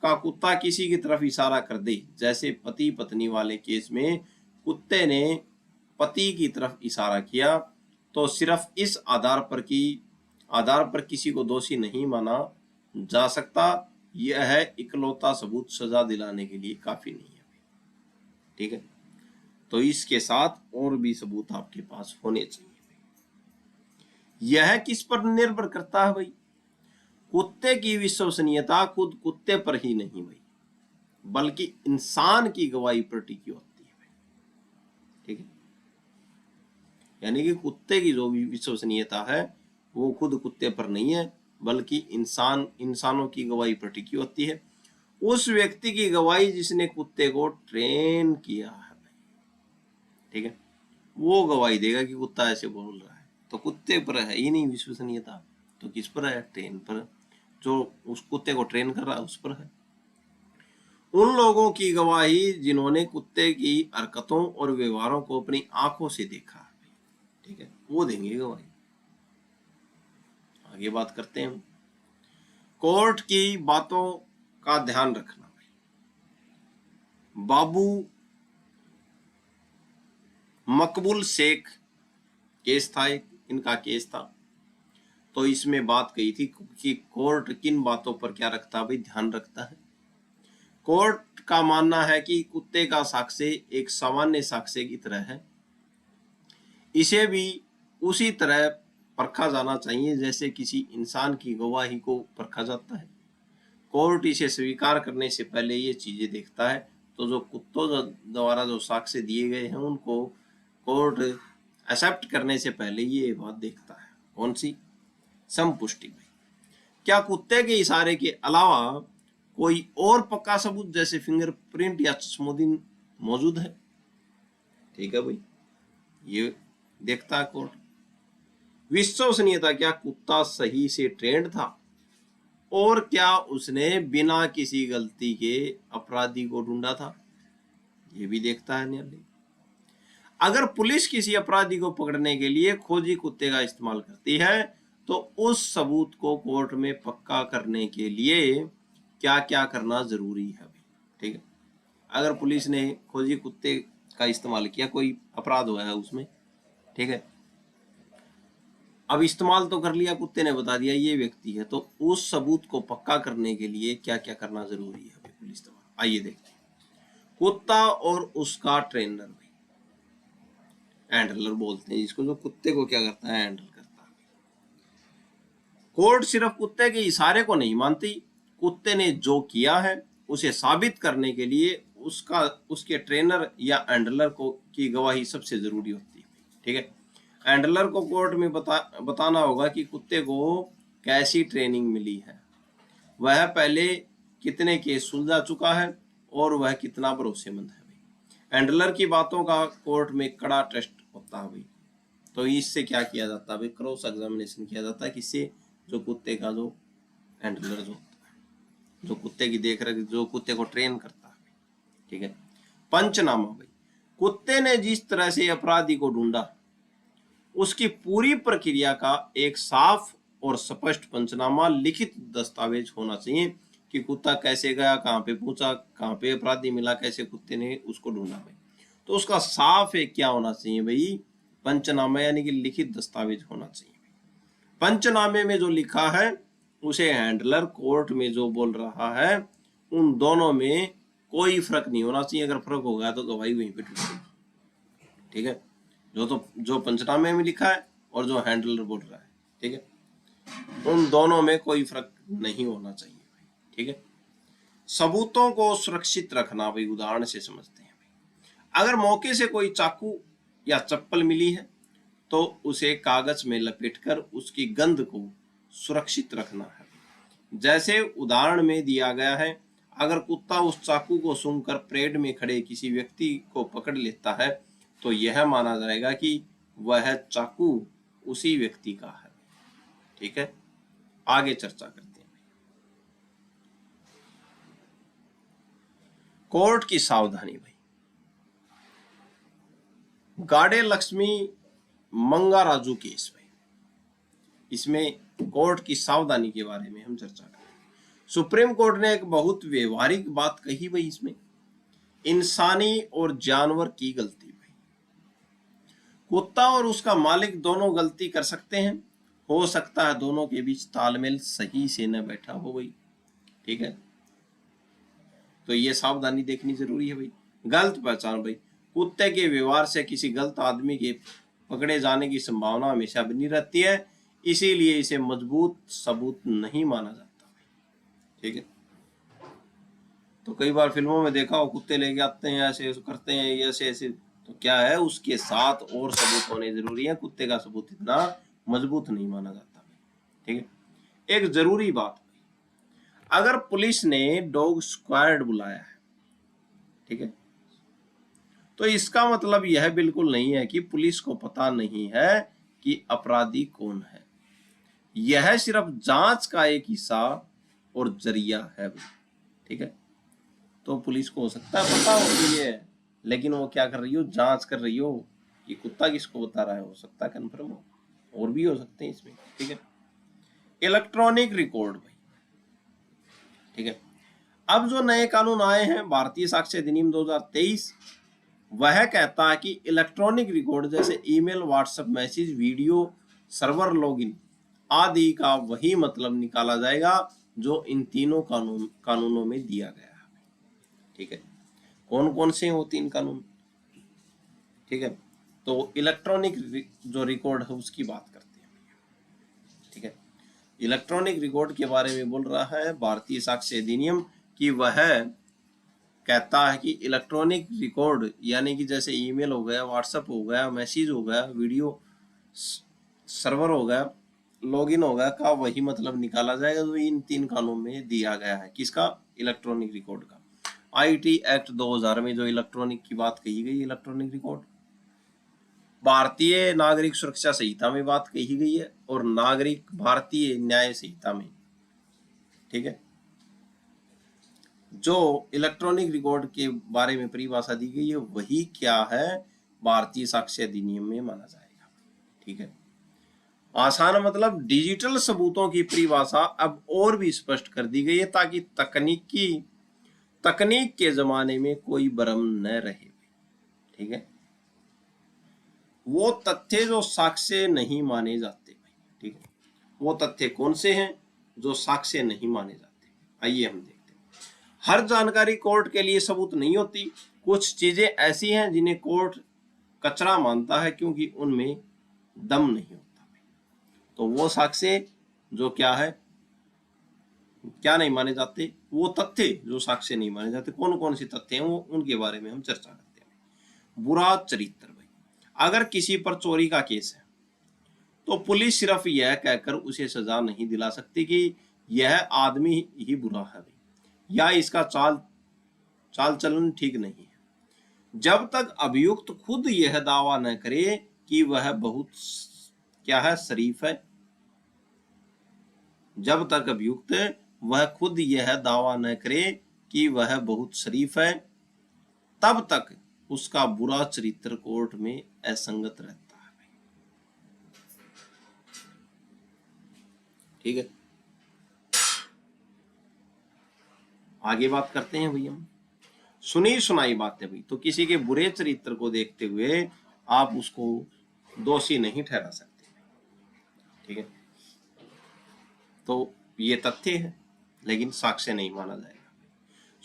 का कुत्ता किसी की तरफ इशारा कर दे, जैसे पति पत्नी वाले केस में कुत्ते ने पति की तरफ इशारा किया, तो सिर्फ इस आधार पर किसी को दोषी नहीं माना जा सकता। यह इकलौता सबूत सजा दिलाने के लिए काफी नहीं है। ठीक है, तो इसके साथ और भी सबूत आपके पास होने चाहिए। यह किस पर निर्भर करता है भाई? कुत्ते की विश्वसनीयता खुद कुत्ते पर ही नहीं भाई, बल्कि इंसान की गवाही पर टिकी होती है भाई। ठीक है, यानी कि कुत्ते की जो विश्वसनीयता है वो खुद कुत्ते पर नहीं है, बल्कि इंसानों की गवाही पर टिकी होती है। उस व्यक्ति की गवाही जिसने कुत्ते को ट्रेन किया है भाई। ठीक है, वो गवाही देगा कि कुत्ता ऐसे बोल रहा है, तो कुत्ते पर है ही नहीं विश्वसनीयता, तो किस पर है? ट्रेन पर, जो उस कुत्ते को ट्रेन कर रहा है उस पर है। उन लोगों की गवाही जिन्होंने कुत्ते की हरकतों और व्यवहारों को अपनी आंखों से देखा है। ठीक है, वो देंगे गवाही। आगे बात करते हैं, कोर्ट की बातों का ध्यान रखना भाई। बाबू मकबूल शेख केस था, इनका केस था, तो इसमें बात कही थी कि कोर्ट किन बातों पर क्या रखता है भाई, ध्यान रखता है। कोर्ट का मानना है कि कुत्ते का साक्ष्य एक सामान्य साक्ष्य की तरह है, इसे भी उसी तरह परखा जाना चाहिए जैसे किसी इंसान की गवाही को परखा जाता है। कोर्ट इसे स्वीकार करने से पहले ये चीजें देखता है। तो जो कुत्तों द्वारा जो साक्ष्य दिए गए हैं उनको कोर्ट एक्सेप्ट करने से पहले ये बात देखता है। कौन सी? संपुष्टि भाई। क्या कुत्ते के इशारे के अलावा कोई और पक्का सबूत जैसे फिंगरप्रिंट या चश्मोदीन मौजूद है? ठीक है भाई, ये देखता है कोर्ट। विश्वसनीयता, क्या कुत्ता सही से ट्रेंड था और क्या उसने बिना किसी गलती के अपराधी को ढूंढा था? ये भी देखता है न्यायालय। अगर पुलिस किसी अपराधी को पकड़ने के लिए खोजी कुत्ते का इस्तेमाल करती है तो उस सबूत को कोर्ट में पक्का करने के लिए क्या क्या करना जरूरी है भाई? ठीक है, अगर पुलिस ने खोजी कुत्ते का इस्तेमाल किया, कोई अपराध हुआ है उसमें, ठीक है, अब इस्तेमाल तो कर लिया, कुत्ते ने बता दिया ये व्यक्ति है, तो उस सबूत को पक्का करने के लिए क्या क्या करना जरूरी है भाई पुलिस द्वारा? आइए देखते हैं। कुत्ता और उसका ट्रेनर भाई, हैंडलर बोलते हैं जिसको, जो कुत्ते को क्या करता है, हैंडल करता है। कोर्ट सिर्फ कुत्ते के इशारे को नहीं मानती, कुत्ते ने जो किया है उसे साबित करने के लिए उसके ट्रेनर या हैंडलर को की गवाही सबसे जरूरी होती है। ठीक है, हैंडलर को कोर्ट में बताना होगा कि कुत्ते को कैसी ट्रेनिंग मिली है, वह पहले कितने केस सुलझा चुका है और वह कितना भरोसेमंद है भाई। हैंडलर की बातों का कोर्ट में कड़ा टेस्ट होता है भाई। तो इससे क्या किया जाता है भाई, क्रॉस एग्जामिनेशन किया जाता है किससे? जो कुत्ते का जो हैंडलर जो होता है, जो कुत्ते की देख रेख, जो कुत्ते को ट्रेन करता है। ठीक है, पंचनामा भाई, कुत्ते ने जिस तरह से अपराधी को ढूंढा उसकी पूरी प्रक्रिया का एक साफ और स्पष्ट पंचनामा लिखित दस्तावेज होना चाहिए कि कुत्ता कैसे गया, कहाँ पे पहुंचा, कहाँ पे अपराधी मिला, कैसे कुत्ते ने उसको ढूंढा भाई। तो उसका साफ एक क्या होना चाहिए भाई, पंचनामा, यानी कि लिखित दस्तावेज होना चाहिए। पंचनामे में जो लिखा है उसे हैंडलर कोर्ट में जो बोल रहा है उन दोनों में कोई फर्क नहीं होना चाहिए। अगर फर्क होगा तो गवाही वहीं पे टूटेगी। ठीक है, जो पंचनामे में लिखा है और जो हैंडलर बोल रहा है, ठीक है, उन दोनों में कोई फर्क नहीं होना चाहिए भाई। ठीक है, सबूतों को सुरक्षित रखना भाई, उदाहरण से समझते हैं भाई। अगर मौके से कोई चाकू या चप्पल मिली है तो उसे कागज में लपेटकर उसकी गंध को सुरक्षित रखना है। जैसे उदाहरण में दिया गया है, अगर कुत्ता उस चाकू को सूंघकर परेड में खड़े किसी व्यक्ति को पकड़ लेता है तो यह माना जाएगा कि वह चाकू उसी व्यक्ति का है। ठीक है, आगे चर्चा करते हैं। कोर्ट की सावधानी भाई, गाड़े लक्ष्मी मंगा राजू केस भाई, इसमें कोर्ट की सावधानी के बारे में हम चर्चा करें। सुप्रीम कोर्ट ने एक बहुत व्यवहारिक बात कही भाई इसमें, इंसानी और जानवर की गलती भाई। कुत्ता और उसका मालिक दोनों गलती कर सकते हैं, हो सकता है दोनों के बीच तालमेल सही से न बैठा हो भाई। ठीक है, तो ये सावधानी देखनी जरूरी है भाई। गलत पहचान भाई, कुत्ते के व्यवहार से किसी गलत आदमी के पकड़े जाने की संभावना हमेशा बनी रहती है, इसीलिए इसे मजबूत सबूत नहीं माना जाता भाई। ठीक है, तो कई बार फिल्मों में देखा हो, कुत्ते लेके आते हैं, ऐसे करते हैं, ऐसे ऐसे, तो क्या है, उसके साथ और सबूत होने जरूरी है। कुत्ते का सबूत इतना मजबूत नहीं माना जाता भाई। ठीक है, एक जरूरी बात, अगर पुलिस ने डॉग स्क्वाड बुलाया है, ठीक है, तो इसका मतलब यह बिल्कुल नहीं है कि पुलिस को पता नहीं है कि अपराधी कौन है। यह सिर्फ जांच का एक हिस्सा और जरिया है। ठीक है, तो पुलिस को हो सकता है पता हो कि ये, लेकिन वो क्या कर रही हो, जांच कर रही हो कि कुत्ता किसको बता रहा है, हो सकता है कन्फर्म हो, और भी हो सकते हैं इसमें। ठीक है, इलेक्ट्रॉनिक रिकॉर्ड भाई। ठीक है, अब जो नए कानून आए हैं, भारतीय साक्ष्य अधिनियम 2023, वह कहता है कि इलेक्ट्रॉनिक रिकॉर्ड जैसे email, WhatsApp message, video, server login आदि का वही मतलब निकाला जाएगा जो इन तीनों कानूनों में दिया गया है। ठीक है, कौन कौन से हैं वो 3 कानून? ठीक है, तो इलेक्ट्रॉनिक जो रिकॉर्ड है उसकी बात करते हैं। इलेक्ट्रॉनिक रिकॉर्ड के बारे में बोल रहा है भारतीय साक्ष्य अधिनियम कि वह कहता है कि इलेक्ट्रॉनिक रिकॉर्ड यानी कि जैसे ईमेल हो गया, व्हाट्सएप हो गया, मैसेज हो गया, वीडियो सर्वर हो गया, लॉगिन हो गया का वही मतलब निकाला जाएगा जो इन 3 कानून में दिया गया है। किसका? इलेक्ट्रॉनिक रिकॉर्ड का। आईटी एक्ट 2000 में जो इलेक्ट्रॉनिक की बात कही गई, इलेक्ट्रॉनिक रिकॉर्ड, भारतीय नागरिक सुरक्षा संहिता में बात कही गई है और नागरिक भारतीय न्याय संहिता में। ठीक है, जो इलेक्ट्रॉनिक रिकॉर्ड के बारे में परिभाषा दी गई है वही क्या है, भारतीय साक्ष्य अधिनियम में माना जाएगा। ठीक है, आसान मतलब डिजिटल सबूतों की परिभाषा अब और भी स्पष्ट कर दी गई है ताकि तकनीक के जमाने में कोई भ्रम न रहे। ठीक है, वो तथ्य जो साक्ष्य नहीं माने जाते। ठीक है, वो तथ्य कौन से हैं जो साक्ष्य नहीं माने जाते? आइए हम देखते हैं। हर जानकारी कोर्ट के लिए सबूत नहीं होती। कुछ चीजें ऐसी हैं जिन्हें कोर्ट कचरा मानता है क्योंकि उनमें दम नहीं होता। तो वो साक्ष्य जो क्या है, क्या नहीं माने जाते, वो तथ्य जो साक्ष्य नहीं माने जाते, कौन कौन से तथ्य हैं वो, उनके बारे में हम चर्चा करते हैं। बुरा चरित्र। भाई, अगर किसी पर चोरी का केस है तो पुलिस सिर्फ यह कहकर उसे सजा नहीं दिला सकती कि यह आदमी ही बुरा है या इसका चाल चलन ठीक नहीं है, जब तक अभियुक्त खुद यह दावा न करे कि वह बहुत क्या है, शरीफ है। जब तक अभियुक्त वह खुद यह दावा न करे कि वह बहुत शरीफ है, तब तक उसका बुरा चरित्र कोर्ट में असंगत रहता है। ठीक है, आगे बात करते हैं भैया। सुनी सुनाई बातें भाई, तो किसी के बुरे चरित्र को देखते हुए आप उसको दोषी नहीं ठहरा सकते। ठीक है, तो ये तथ्य है लेकिन साक्ष्य नहीं माना जाएगा।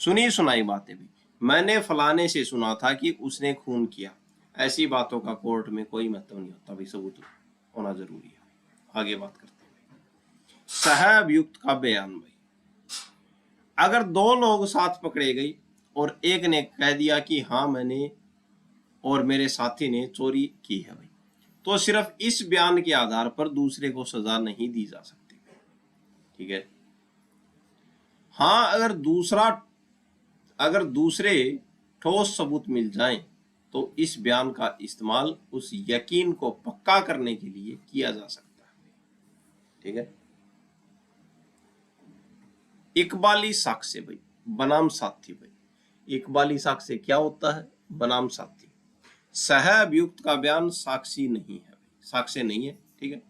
सुनी सुनाई बातें भी, मैंने फलाने से सुना था कि उसने खून किया, ऐसी बातों का कोर्ट में कोई महत्व नहीं होता भाई, सबूत होना जरूरी है। आगे बात करते हैं। सह अभियुक्त का बयान। भाई, अगर 2 लोग साथ पकड़े गए और एक ने कह दिया कि हाँ मैंने और मेरे साथी ने चोरी की है भाई, तो सिर्फ इस बयान के आधार पर दूसरे को सजा नहीं दी जा सकती। ठीक है, हाँ अगर दूसरे ठोस सबूत मिल जाएं तो इस बयान का इस्तेमाल उस यकीन को पक्का करने के लिए किया जा सकता है। ठीक है, इकबाली साक्ष्य भाई, बनाम साथी। भाई, इकबाली साक्ष्य क्या होता है? बनाम साथी। सह अभियुक्त का बयान साक्षी नहीं है, साक्ष्य नहीं है। ठीक है,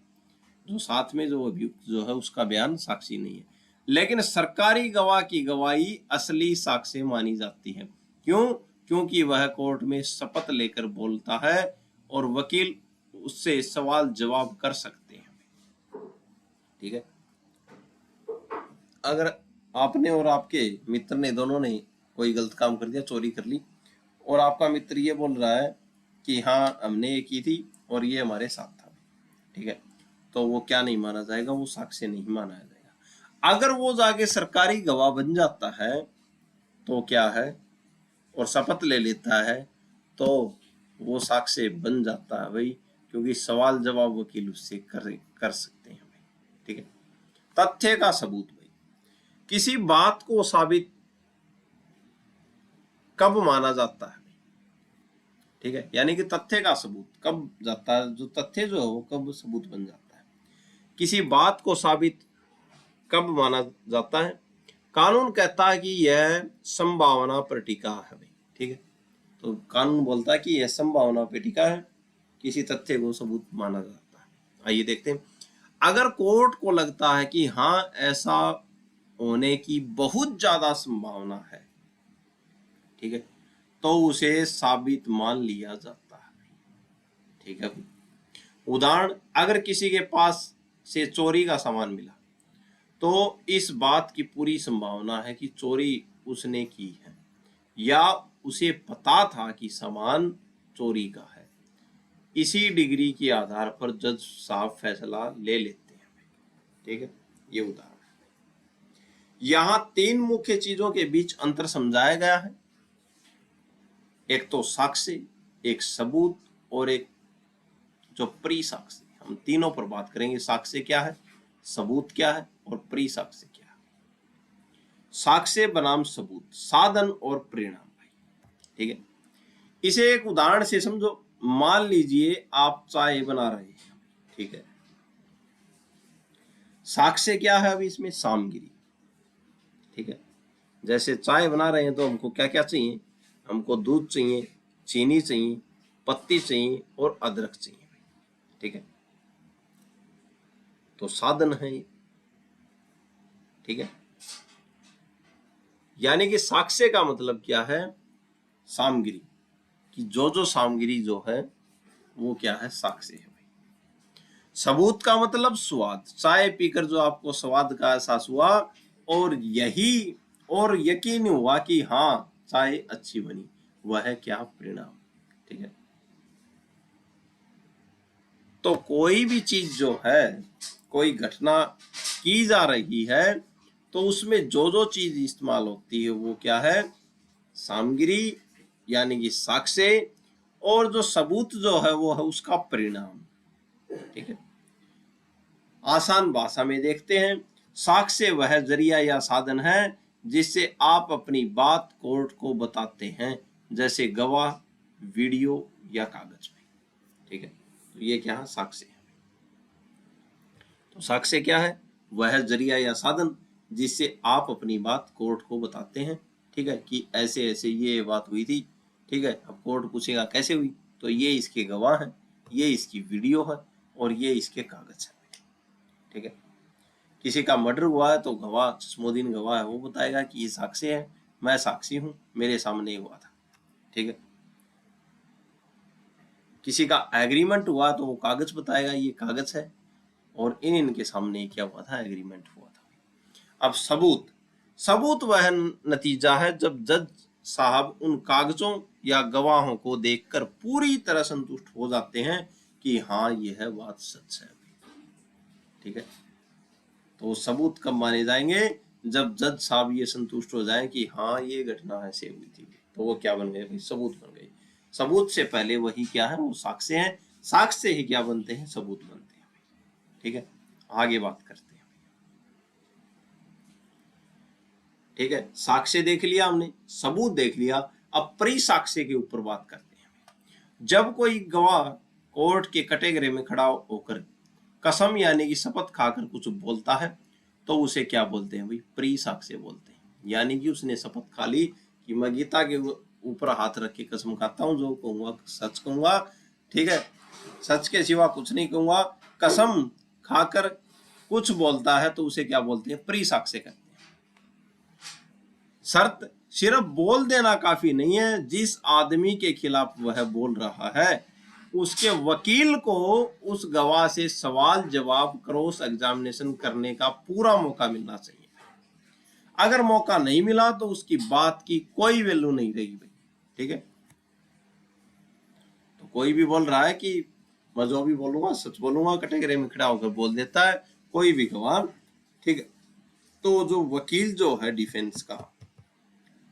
जो साथ में जो अभियुक्त जो है उसका बयान साक्षी नहीं है, लेकिन सरकारी गवाह की गवाही असली साक्ष्य मानी जाती है। क्यों? क्योंकि वह कोर्ट में शपथ लेकर बोलता है और वकील उससे सवाल जवाब कर सकते हैं। ठीक है, अगर आपने और आपके मित्र ने दोनों ने कोई गलत काम कर दिया, चोरी कर ली, और आपका मित्र ये बोल रहा है कि हाँ हमने ये की थी और ये हमारे साथ था। ठीक है, तो वो क्या नहीं माना जाएगा? वो साक्ष्य नहीं माना जाएगा। अगर वो जाके सरकारी गवाह बन जाता है तो क्या है, और शपथ ले लेता है तो वो साक्ष्य बन जाता है भाई, क्योंकि सवाल जवाब वकील उससे कर सकते हैं भाई। ठीक है, तथ्य का सबूत। भाई, किसी बात को साबित कब माना जाता है? ठीक है, यानी कि तथ्य का सबूत कब जाता है, जो तथ्य जो है वो कब सबूत बन जाता है। किसी बात को साबित कब माना जाता है? कानून कहता है कि यह संभावना पर टिका है भाई। ठीक है, तो कानून बोलता है कि यह संभावना पर टिका है, किसी तथ्य को सबूत माना जाता है। आइए देखते हैं। अगर कोर्ट को लगता है कि हाँ ऐसा होने की बहुत ज्यादा संभावना है, ठीक है, तो उसे साबित मान लिया जाता है। ठीक है, उदाहरण, अगर किसी के पास से चोरी का सामान मिला तो इस बात की पूरी संभावना है कि चोरी उसने की है या उसे पता था कि सामान चोरी का है। इसी डिग्री के आधार पर जज साहब फैसला ले लेते हैं। ठीक है, ये उदाहरण। यहां 3 मुख्य चीजों के बीच अंतर समझाया गया है, एक तो साक्ष्य, एक सबूत और एक जो प्री साक्ष्य। हम तीनों पर बात करेंगे, साक्ष्य क्या है, सबूत क्या है और प्री साक्ष्य क्या है। साक्ष्य बनाम सबूत, साधन और परिणाम भाई, ठीक है। इसे एक उदाहरण से समझो। मान लीजिए आप चाय बना रहे हैं, ठीक है। साक्ष्य क्या है अभी इसमें, सामग्री, ठीक है। जैसे चाय बना रहे हैं तो हमको क्या क्या चाहिए, हमको दूध चाहिए, चीनी चाहिए, पत्ती चाहिए और अदरक चाहिए, ठीक है। तो साधन है ये, ठीक है। यानी कि साक्ष्य का मतलब क्या है, सामग्री कि जो सामग्री जो है वो क्या है, साक्ष्य है भाई। सबूत का मतलब स्वाद, चाय पीकर जो आपको स्वाद का एहसास हुआ और यकीन हुआ कि हाँ चाय अच्छी बनी, वह है क्या, परिणाम, ठीक है। तो कोई भी चीज जो है, कोई घटना की जा रही है तो उसमें जो चीज इस्तेमाल होती है वो क्या है, सामग्री यानी कि साक्ष्य, और जो सबूत जो है वो है उसका परिणाम, ठीक है। आसान भाषा में देखते हैं, साक्ष्य वह जरिया या साधन है जिससे आप अपनी बात कोर्ट को बताते हैं, जैसे गवाह, वीडियो या कागज में, ठीक है। तो ये क्या है, साक्ष्य है। तो साक्ष्य क्या है, वह जरिया या साधन जिससे आप अपनी बात कोर्ट को बताते हैं, ठीक है, कि ऐसे ऐसे ये बात हुई थी, ठीक है। अब कोर्ट पूछेगा कैसे हुई, तो ये इसके गवाह हैं, ये इसकी वीडियो है और ये इसके कागज है, ठीक है। किसी का मर्डर हुआ है तो गवाह, चश्मोदीन गवाह है, वो बताएगा कि ये साक्षी है, मैं साक्षी हूं, मेरे सामने हुआ था, ठीक है। किसी का एग्रीमेंट हुआ तो वो कागज बताएगा, ये कागज है और इनके सामने क्या हुआ था, एग्रीमेंट हुआ था। अब सबूत, सबूत वह नतीजा है जब जज साहब उन कागजों या गवाहों को देखकर पूरी तरह संतुष्ट हो जाते हैं कि हाँ यह बात सच है, ठीक है। तो सबूत कब माने जाएंगे, जब जज साहब ये संतुष्ट हो जाए कि हाँ ये घटना ऐसे हुई थी, तो वो क्या बन गए भाई, सबूत बन गए। सबूत से पहले वही क्या है, वो साक्ष्य है, साक्ष्य से ही क्या बनते हैं, सबूत बनते हैं, ठीक है। आगे बात करते हैं, ठीक है। साक्ष्य देख लिया हमने, सबूत देख लिया, अब प्री साक्ष्य के ऊपर बात करते हैं। जब कोई गवाह कोर्ट के कटघरे में खड़ा होकर कसम यानी कि शपथ खाकर कुछ बोलता है तो उसे क्या बोलते हैं भाई, प्री साक्ष्य बोलते हैं। यानी कि उसने शपथ खा ली कि मैं गीता के ऊपर हाथ रख के कसम खाता हूं, जो कहूंगा सच कहूंगा, ठीक है, सच के सिवा कुछ नहीं कहूंगा, कसम खाकर कुछ बोलता है तो उसे क्या बोलते हैं, प्री साक्ष्य कहते हैं। शर्त, सिर्फ बोल देना काफी नहीं है, जिस आदमी के खिलाफ वह बोल रहा है उसके वकील को उस गवाह से सवाल जवाब, क्रॉस एग्जामिनेशन करने का पूरा मौका मिलना चाहिए। अगर मौका नहीं मिला तो उसकी बात की कोई वैल्यू नहीं रहेगी भाई, ठीक है। तो कोई भी बोल रहा है कि मैं जो भी बोलूंगा सच बोलूंगा, कटघरे में खड़ा होकर बोल देता है कोई भी गवाह, ठीक है। तो जो वकील जो है डिफेंस का,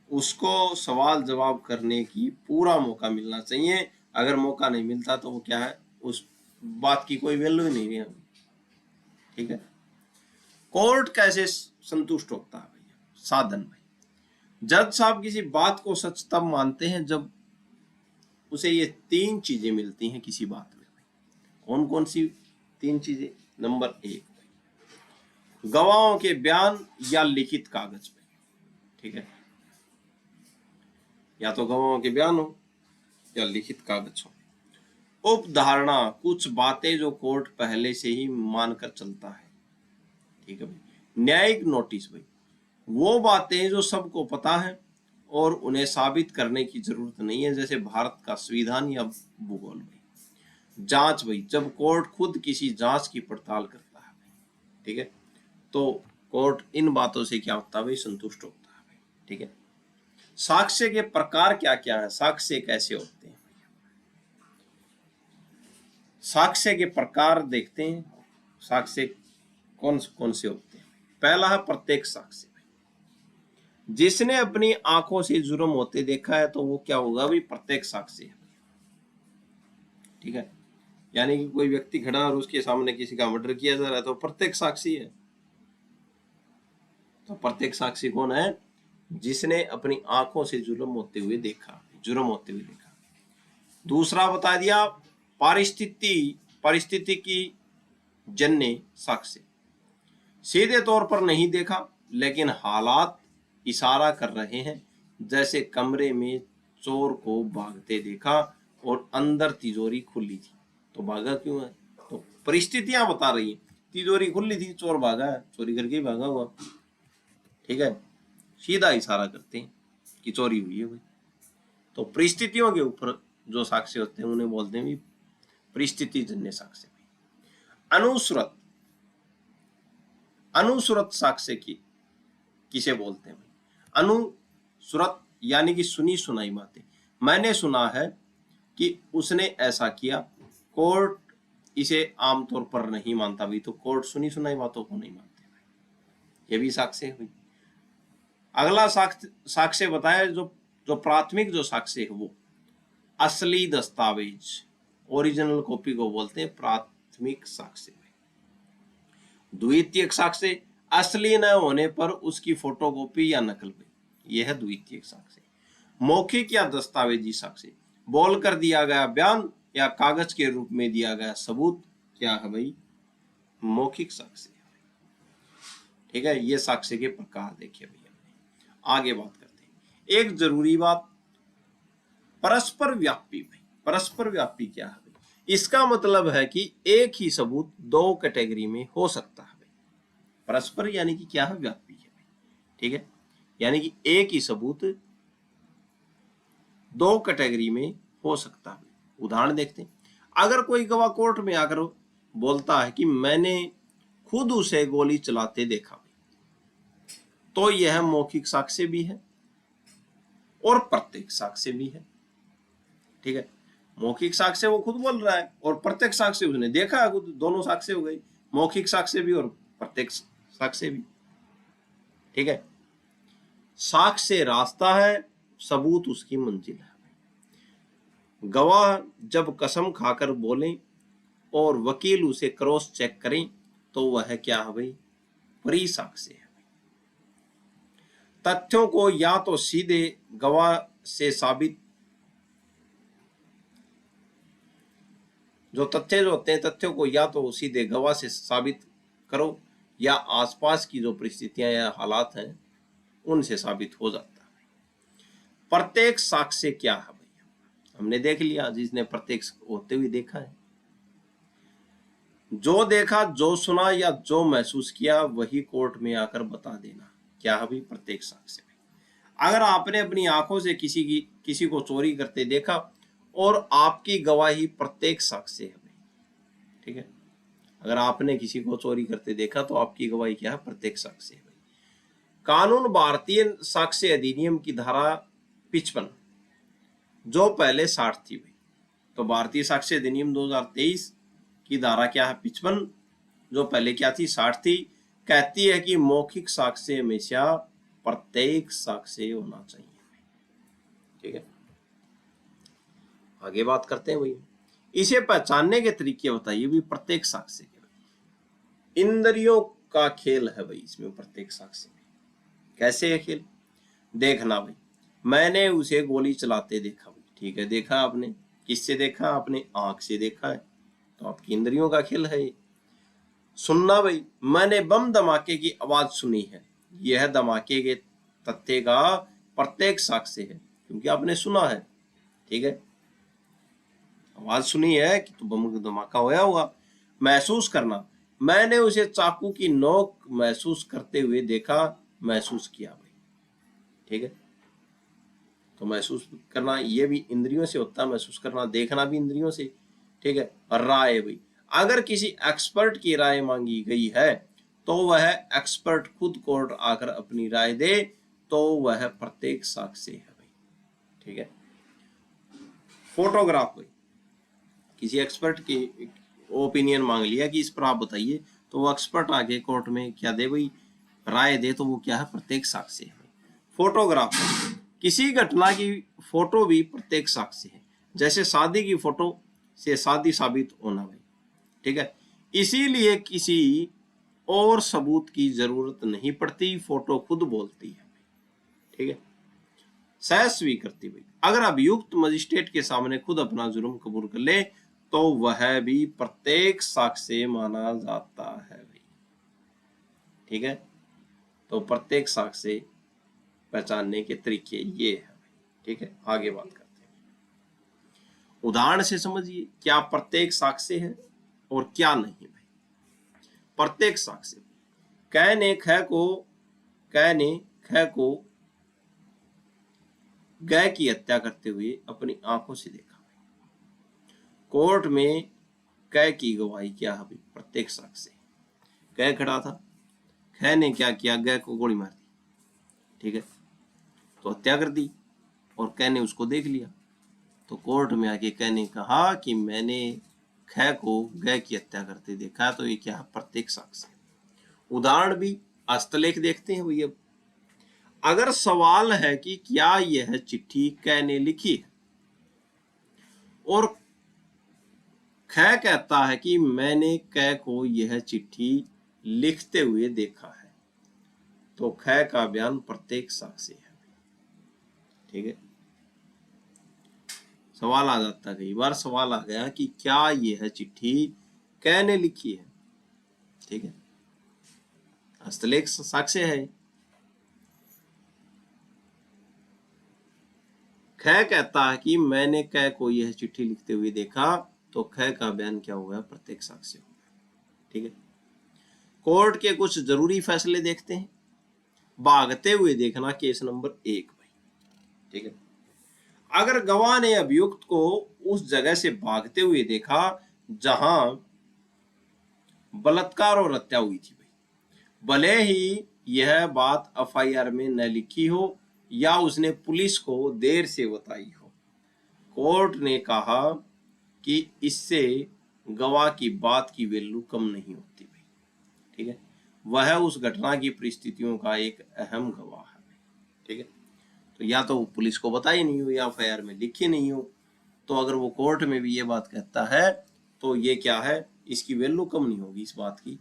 उसको सवाल जवाब करने की पूरा मौका मिलना चाहिए। अगर मौका नहीं मिलता तो वो क्या है, उस बात की कोई वैल्यू ही नहीं है, ठीक है। कोर्ट कैसे संतुष्ट होता है भैया, साधन भाई। जज साहब किसी बात को सच तब मानते हैं जब उसे ये 3 चीजें मिलती हैं किसी बात में। कौन कौन सी 3 चीजें, नंबर 1 गवाहों के बयान या लिखित कागज पे, ठीक है। या तो गवाहों के बयान हो या लिखित कागज हो। उपधारणा, कुछ बातें जो कोर्ट पहले से ही मानकर चलता है, ठीक है भाई। न्यायिक नोटिस भाई, वो बातें जो सबको पता है और उन्हें साबित करने की जरूरत नहीं है, जैसे भारत का संविधान या भूगोल भाई। जांच भाई, जब कोर्ट खुद किसी जांच की पड़ताल करता है भाई, ठीक है, तो कोर्ट इन बातों से क्या होता है भाई, संतुष्ट होता है भाई, ठीक है। साक्ष्य के प्रकार क्या क्या है, साक्ष्य कैसे होते हैं, साक्ष्य के प्रकार देखते हैं। साक्ष्य कौन कौन से होते हैं, पहला है प्रत्येक साक्ष्य। जिसने अपनी आंखों से जुर्म होते देखा है तो वो क्या होगा भाई, प्रत्येक साक्ष्य है। ठीक है, यानी कि कोई व्यक्ति खड़ा और उसके सामने किसी का मर्डर किया जा रहा है तो प्रत्येक साक्षी है। तो प्रत्येक साक्षी कौन है, जिसने अपनी आंखों से जुर्म होते हुए देखा, जुर्म होते हुए देखा। दूसरा बता दिया परिस्थिति की जन्य साक्ष्य। सीधे तौर पर नहीं देखा लेकिन हालात इशारा कर रहे हैं, जैसे कमरे में चोर को भागते देखा और अंदर तिजोरी खुली थी तो भागा क्यों है, तो परिस्थितियां बता रही है। तिजोरी खुली थी, चोर भागा है, चोरी करके ही भागा हुआ। ठीक है, सीधा इशारा करते हैं कि चोरी हुई है भाई। तो परिस्थितियों के ऊपर जो साक्ष्य होते हैं उन्हें बोलते हैं परिस्थिति जन्य साक्ष्य। अनुश्रुत अनुश्रुत साक्ष्य की किसे बोलते हैं? अनुश्रुत यानी कि सुनी सुनाई बातें। मैंने सुना है कि उसने ऐसा किया, कोर्ट इसे आमतौर पर नहीं मानता भी, तो कोर्ट सुनी सुनाई बातों को नहीं मानते, ये भी साक्ष्य हुई। अगला साक्ष्य बताया जो प्राथमिक जो साक्ष्य है वो असली दस्तावेज, ओरिजिनल कॉपी को बोलते हैं प्राथमिक साक्ष्य। द्वितीयक साक्ष्य असली न होने पर उसकी फोटोकॉपी या नकल में, यह है द्वितीयक साक्ष्य। मौखिक या दस्तावेजी साक्ष्य, बोलकर दिया गया बयान या कागज के रूप में दिया गया सबूत, क्या है भाई, मौखिक साक्ष्य। ठीक है, ये साक्ष्य के प्रकार देखिए भैया। आगे बात करते हैं, एक जरूरी बात, परस्पर व्यापी। भाई परस्पर व्यापी क्या है? इसका मतलब है कि एक ही सबूत दो कैटेगरी में हो सकता है। परस्पर यानी कि क्या है, व्यापी है। ठीक है, यानी कि एक ही सबूत दो कैटेगरी में हो सकता है। उदाहरण देखते हैं, अगर कोई गवाह कोर्ट में आकर बोलता है कि मैंने खुद उसे गोली चलाते देखा, तो यह मौखिक साक्ष्य भी है और प्रत्येक साक्ष्य भी है। ठीक है, मौखिक साक्ष्य वो खुद बोल रहा है और प्रत्येक साक्ष्य उसने देखा है खुद, दोनों साक्ष्य हो गए, मौखिक साक्ष्य भी और प्रत्येक साक्ष्य भी। ठीक है, साक्ष्य रास्ता है, सबूत उसकी मंजिल है। गवाह जब कसम खाकर बोले और वकील उसे क्रॉस चेक करें तो वह क्या है भाई, परी साक्ष्य है। तथ्यों को या तो सीधे गवाह से साबित, जो तथ्य जो होते हैं तथ्यों को या तो सीधे गवाह से साबित करो या आसपास की जो परिस्थितियां या हालात हैं उनसे साबित हो जाता है। प्रत्येक साक्ष्य क्या है भैया, हमने देख लिया, जिसने प्रत्येक होते हुए देखा है, जो देखा, जो सुना या जो महसूस किया वही कोर्ट में आकर बता देना, क्या है भाई, प्रत्येक साक्ष्य। अगर आपने अपनी आंखों से किसी को चोरी करते देखा और आपकी गवाही प्रत्येक साक्ष्य है भाई। ठीक है, अगर आपने किसी को चोरी करते देखा तो आपकी गवाही क्या है, प्रत्येक साक्ष्य है भाई। कानून भारतीय साक्ष्य अधिनियम की धारा 55 जो पहले 60 थी भाई, तो भारतीय साक्ष्य अधिनियम 2023 की धारा क्या है, 55, जो पहले क्या थी, 60 थी, कहती है कि मौखिक साक्ष्य हमेशा प्रत्येक साक्ष्य होना चाहिए। ठीक है, आगे बात करते हैं भैया, इसे पहचानने के तरीके बताइए भी प्रत्येक साक्ष्य के। इंद्रियों का खेल है भाई इसमें, प्रत्येक साक्ष्य में कैसे है खेल, देखना भाई, मैंने उसे गोली चलाते देखा भाई। ठीक है, देखा आपने, किससे देखा, आपने आंख से देखा है, तो आपकी इंद्रियों का खेल है ये। सुनना भाई, मैंने बम धमाके की आवाज सुनी है, यह धमाके के तथ्य का प्रत्येक साक्ष्य है क्योंकि आपने सुना है। ठीक है, आवाज सुनी है कि तो बम का धमाका होया होगा। महसूस करना, मैंने उसे चाकू की नोक महसूस करते हुए देखा, महसूस किया भाई। ठीक है, तो महसूस करना ये भी इंद्रियों से होता है, महसूस करना, देखना भी इंद्रियों से। ठीक है, और राय भाई, अगर किसी एक्सपर्ट की राय मांगी गई है तो वह एक्सपर्ट खुद कोर्ट आकर अपनी राय दे तो वह प्रत्येक साक्ष्य है भाई। ठीक है, फोटोग्राफ भाई, किसी एक्सपर्ट की ओपिनियन मांग लिया कि इस पर आप बताइए, तो वो एक्सपर्ट आके कोर्ट में क्या दे भाई, राय दे तो वो क्या है, प्रत्येक साक्ष्य है। फोटोग्राफर, किसी घटना की फोटो भी प्रत्येक साक्ष्य है। जैसे शादी की फोटो से शादी साबित होना भाई, ठीक है। इसीलिए किसी और सबूत की जरूरत नहीं पड़ती, फोटो खुद बोलती है, ठीक है। सह स्वीकृति भाई, अगर अभियुक्त मजिस्ट्रेट के सामने खुद अपना जुर्म कबूल कर ले तो वह भी प्रत्येक साक्ष्य माना जाता है भाई, ठीक है। तो प्रत्येक साक्ष्य पहचानने के तरीके ये है, ठीक है। आगे बात करते हैं, उदाहरण से समझिए क्या प्रत्येक साक्ष्य है और क्या नहीं भाई। प्रत्येक साक्ष्य, कै ने ख को गाय की हत्या करते हुए अपनी आंखों से देखा। कोर्ट में कै की गवाही क्या है भाई, प्रत्येक साक्ष्य। कै खड़ा था, ख ने क्या किया, गाय को गोली मार दी, ठीक है। तो हत्या कर दी और कै ने उसको देख लिया। तो कोर्ट में आके कै ने कहा कि मैंने ख को गाय की हत्या करते देखा। तो ये क्या है, प्रत्येक साक्ष्य। उदाहरण भी हस्तलेख देखते हैं भैया। अगर सवाल है कि क्या यह चिट्ठी कै ने लिखी है और ख कहता है कि मैंने कै को यह चिट्ठी लिखते हुए देखा है, तो ख का बयान प्रत्येक साक्ष्य है, ठीक है। सवाल आ जाता है, कई बार सवाल आ गया कि क्या यह चिट्ठी कै ने लिखी है, ठीक है। हस्तलेख साक्ष्य है। ख कहता है कि मैंने कै को यह चिट्ठी लिखते हुए देखा, तो ख का बयान क्या होगा, प्रत्येक साक्ष्य होगा, ठीक है। कोर्ट के कुछ जरूरी फैसले देखते हैं। भागते हुए देखना, केस नंबर 1 भाई, ठीक है। अगर गवाह ने अभियुक्त को उस जगह से भागते हुए देखा जहां बलात्कार और हत्या हुई थी भाई, भले ही यह बात एफआईआर में न लिखी हो या उसने पुलिस को देर से बताई हो, कोर्ट ने कहा कि इससे गवाह की बात की वैल्यू कम नहीं होती भाई, ठीक है। वह उस घटना की परिस्थितियों का एक अहम गवाह है, ठीक है। तो या तो पुलिस को बताई नहीं हो या एफआईआर में लिखी नहीं हो, तो अगर वो कोर्ट में भी ये बात कहता है तो ये क्या है, इसकी वैल्यू कम नहीं होगी इस बात की,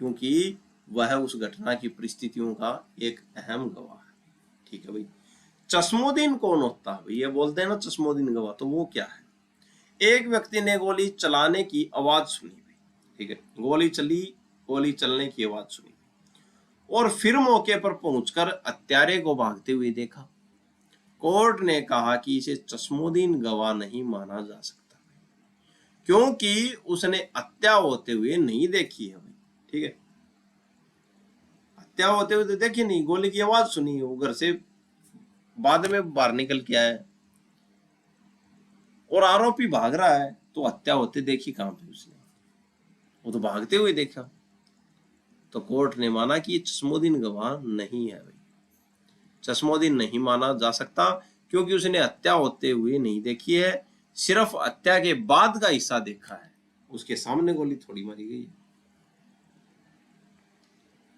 क्योंकि वह उस घटना की परिस्थितियों का एक अहम गवाह है, ठीक है भाई। चश्मोदीन कौन होता है भाई, ये बोलते हैं ना चश्मोदीन गवाह, तो वो क्या है। एक व्यक्ति ने गोली चलाने की आवाज सुनी भाई, ठीक है। गोली चली, गोली चलने की आवाज सुनी और फिर मौके पर पहुंचकर हत्यारे को भागते हुए देखा। कोर्ट ने कहा कि इसे चश्मोदीन गवाह नहीं माना जा सकता क्योंकि उसने हत्या होते हुए नहीं देखी है भाई, ठीक है। हत्या होते हुए तो देखी नहीं, गोली की आवाज सुनी है, वो घर से बाद में बाहर निकल के आया और आरोपी भाग रहा है, तो हत्या होते देखी कहां पे उसने, वो तो भागते हुए देखा। तो कोर्ट ने माना कि ये चश्मोदीन गवाह नहीं है भाई, चश्मोदीन नहीं माना जा सकता क्योंकि उसने हत्या होते हुए नहीं देखी है, सिर्फ हत्या के बाद का हिस्सा देखा है, उसके सामने गोली थोड़ी मारी गई है,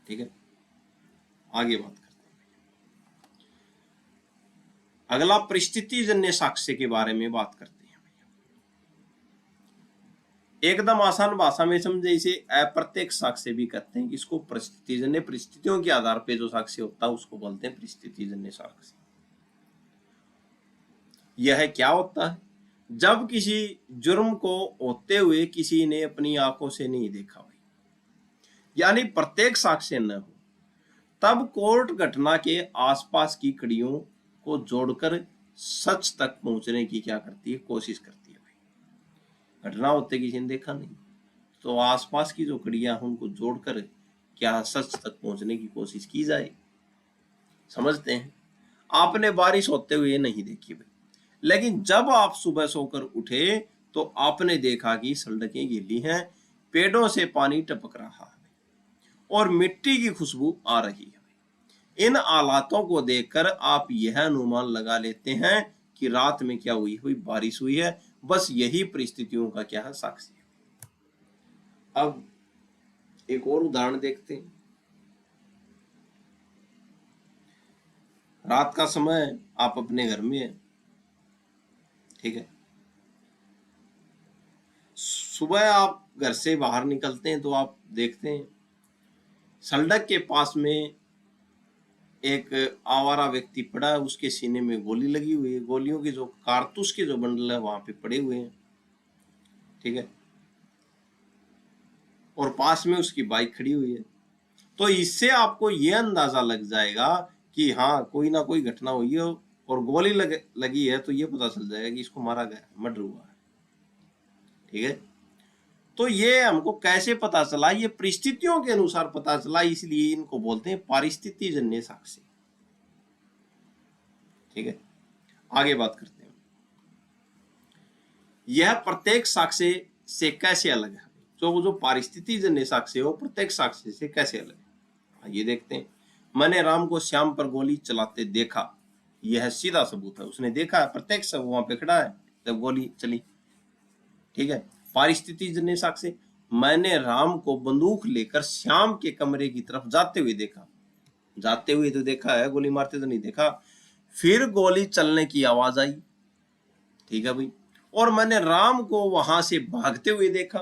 ठीक है। आगे बात करते हैं, अगला परिस्थिति जन्य साक्ष्य के बारे में बात करते हैं। एकदम आसान भाषा में समझे, इसे अप्रत्यक्ष साक्ष्य भी कहते हैं। इसको परिस्थिति जन्य, परिस्थितियों के आधार पे जो साक्ष्य होता है उसको बोलते हैं परिस्थिति जन्य साक्ष्य। यह क्या होता है, जब किसी जुर्म को होते हुए किसी ने अपनी आंखों से नहीं देखा भाई, यानी प्रत्येक साक्ष्य न हो, तब कोर्ट घटना के आसपास की कड़ियों को जोड़कर सच तक पहुंचने की क्या करती है, कोशिश करती है भाई। घटना होते किसी ने देखा नहीं, तो आसपास की जो कड़ियां हैं उनको जोड़कर क्या सच तक पहुंचने की कोशिश की जाए। समझते हैं, आपने बारिश होते हुए नहीं देखी भाई, लेकिन जब आप सुबह सोकर उठे तो आपने देखा कि सड़कें गीली हैं, पेड़ों से पानी टपक रहा है और मिट्टी की खुशबू आ रही है। इन हालातों को देखकर आप यह अनुमान लगा लेते हैं कि रात में क्या हुई बारिश हुई है। बस यही परिस्थितियों का क्या है, साक्ष्य है। अब एक और उदाहरण देखते हैं। रात का समय है, आप अपने घर में हैं, ठीक है। सुबह आप घर से बाहर निकलते हैं तो आप देखते हैं सड़क के पास में एक आवारा व्यक्ति पड़ा है, उसके सीने में गोली लगी हुई है, गोलियों के जो कारतूस के जो बंडल है वहां पे पड़े हुए हैं, ठीक है, और पास में उसकी बाइक खड़ी हुई है। तो इससे आपको ये अंदाजा लग जाएगा कि हाँ कोई ना कोई घटना हुई है और गोली लगी है, तो ये पता चल जाएगा कि इसको मारा गया, मर्डर हुआ है, ठीक है। तो ये हमको कैसे पता चला? ये परिस्थितियों के अनुसार पता चला, इसलिए इनको बोलते हैं पारिस्थितिजन्य साक्ष्य, ठीक है। आगे बात करते हैं, यह प्रत्येक साक्ष्य से कैसे अलग है? जो पारिस्थितिजन्य साक्ष्य हो प्रत्येक साक्ष्य से कैसे अलग है, ये देखते हैं। मैंने राम को श्याम पर गोली चलाते देखा, यह सीधा सबूत है, उसने देखा है, प्रत्येक सब वहां पे खड़ा है जब गोली चली, ठीक है। पारिस्थितिजन्य साक्ष्य, मैंने राम को बंदूक लेकर श्याम के कमरे की तरफ जाते हुए देखा, जाते हुए तो देखा है, गोली मारते तो नहीं देखा। फिर गोली चलने की आवाज आई, ठीक है भाई, और मैंने राम को वहां से भागते हुए देखा,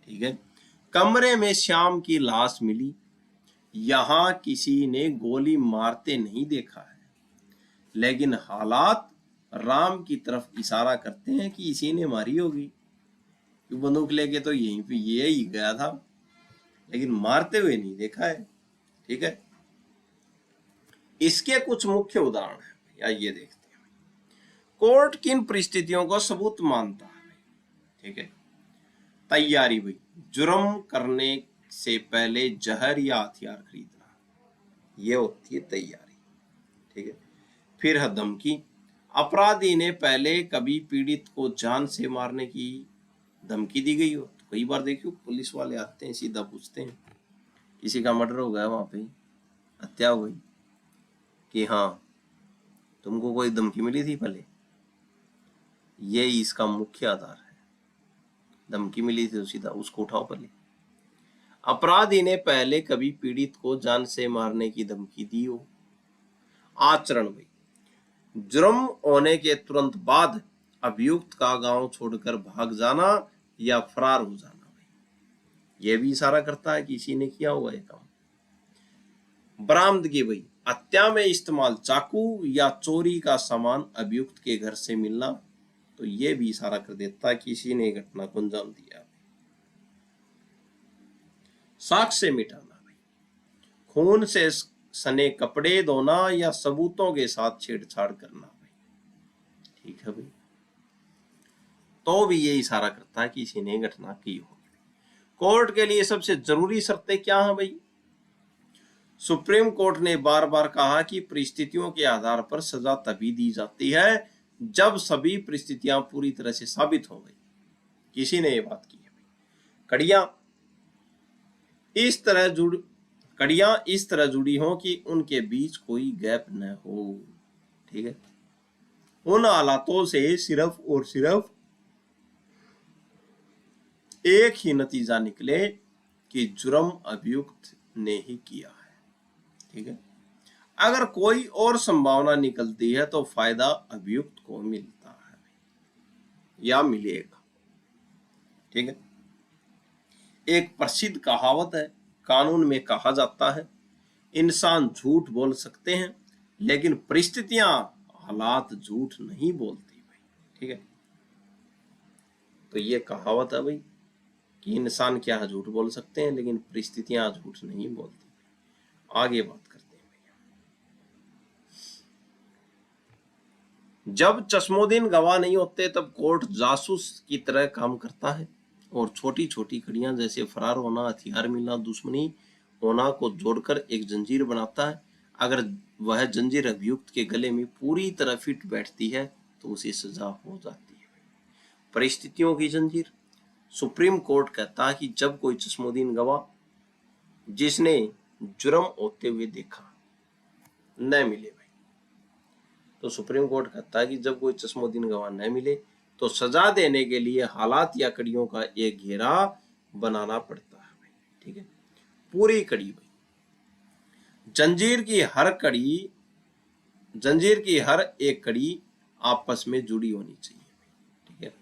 ठीक है। कमरे में श्याम की लाश मिली, यहां किसी ने गोली मारते नहीं देखा है, लेकिन हालात राम की तरफ इशारा करते हैं कि इसी ने मारी होगी, बंदूक लेके तो यहीं पे ये ही गया था, लेकिन मारते हुए नहीं देखा है, ठीक है। इसके कुछ मुख्य उदाहरण है, या ये देखते हैं कोर्ट किन परिस्थितियों को सबूत मानता है, ठीक है। तैयारी भाई, जुर्म करने से पहले जहर या हथियार खरीदना, ये होती है तैयारी, ठीक है। फिर है धमकी, अपराधी ने पहले कभी पीड़ित को जान से मारने की धमकी दी गई हो, तो कई बार देखियो पुलिस वाले आते हैं, सीधा पूछते हैं, किसी का मर्डर हो गया वहां पे, हत्या हो गई, कि हाँ तुमको कोई धमकी मिली थी पहले, ये इसका मुख्य आधार है, धमकी मिली थी तो सीधा उसको उठाओ पहले। अपराधी ने पहले कभी पीड़ित को जान से मारने की धमकी दी हो। आचरण भाई, जुर्म होने के तुरंत बाद अभियुक्त का गांव छोड़कर भाग जाना या फरार हो जाना, भाई यह भी इशारा करता है कि इसी ने किया हुआ है काम। बरामदगी भाई, हत्या में इस्तेमाल चाकू या चोरी का सामान अभियुक्त के घर से मिलना, तो यह भी इशारा कर देता है कि इसी ने घटना को अंजाम दिया। साक्ष्य मिटाना भाई, खून से सने कपड़े धोना या सबूतों के साथ छेड़छाड़ करना, भाई ठीक है भाई, तो भी ये इशारा करता है कि इसी ने घटना की होगी। कोर्ट के लिए सबसे जरूरी शर्तें क्या है भाई? सुप्रीम कोर्ट ने बार बार कहा कि परिस्थितियों के आधार पर सजा तभी दी जाती है जब सभी परिस्थितियां पूरी तरह से साबित हो गई। किसी ने ये बात की है भाई। कड़ियां इस तरह जुड़ी हो कि उनके बीच कोई गैप न हो, ठीक है। उन हालातों से सिर्फ और सिर्फ एक ही नतीजा निकले कि जुर्म अभियुक्त ने ही किया है, ठीक है। अगर कोई और संभावना निकलती है तो फायदा अभियुक्त को मिलता है या मिलेगा, ठीक है। एक प्रसिद्ध कहावत है, कानून में कहा जाता है, इंसान झूठ बोल सकते हैं लेकिन परिस्थितियां हालात झूठ नहीं बोलती भाई, ठीक है। तो ये कहावत है भाई कि इंसान क्या है, झूठ बोल सकते हैं लेकिन परिस्थितियां झूठ नहीं बोलती। आगे बात करते हैं भैया, जब चश्मोदीन गवाह नहीं होते तब कोर्ट जासूस की तरह काम करता है और छोटी छोटी कड़ियां जैसे फरार होना, हथियार मिलना, दुश्मनी होना को जोड़कर एक जंजीर बनाता है। अगर वह जंजीर अभियुक्त के गले में पूरी तरह फिट बैठती है तो उसे सजा हो जाती है। परिस्थितियों की जंजीर, सुप्रीम कोर्ट कहता है कि जब कोई चश्मोदीन गवाह जिसने जुर्म होते हुए देखा न मिले भाई, तो सुप्रीम कोर्ट कहता है कि जब कोई चश्मोदीन गवाह न मिले तो सजा देने के लिए हालात या कड़ियों का एक घेरा बनाना पड़ता है भाई, ठीक है। पूरी कड़ी भाई, जंजीर की हर एक कड़ी आपस में जुड़ी होनी चाहिए, ठीक है।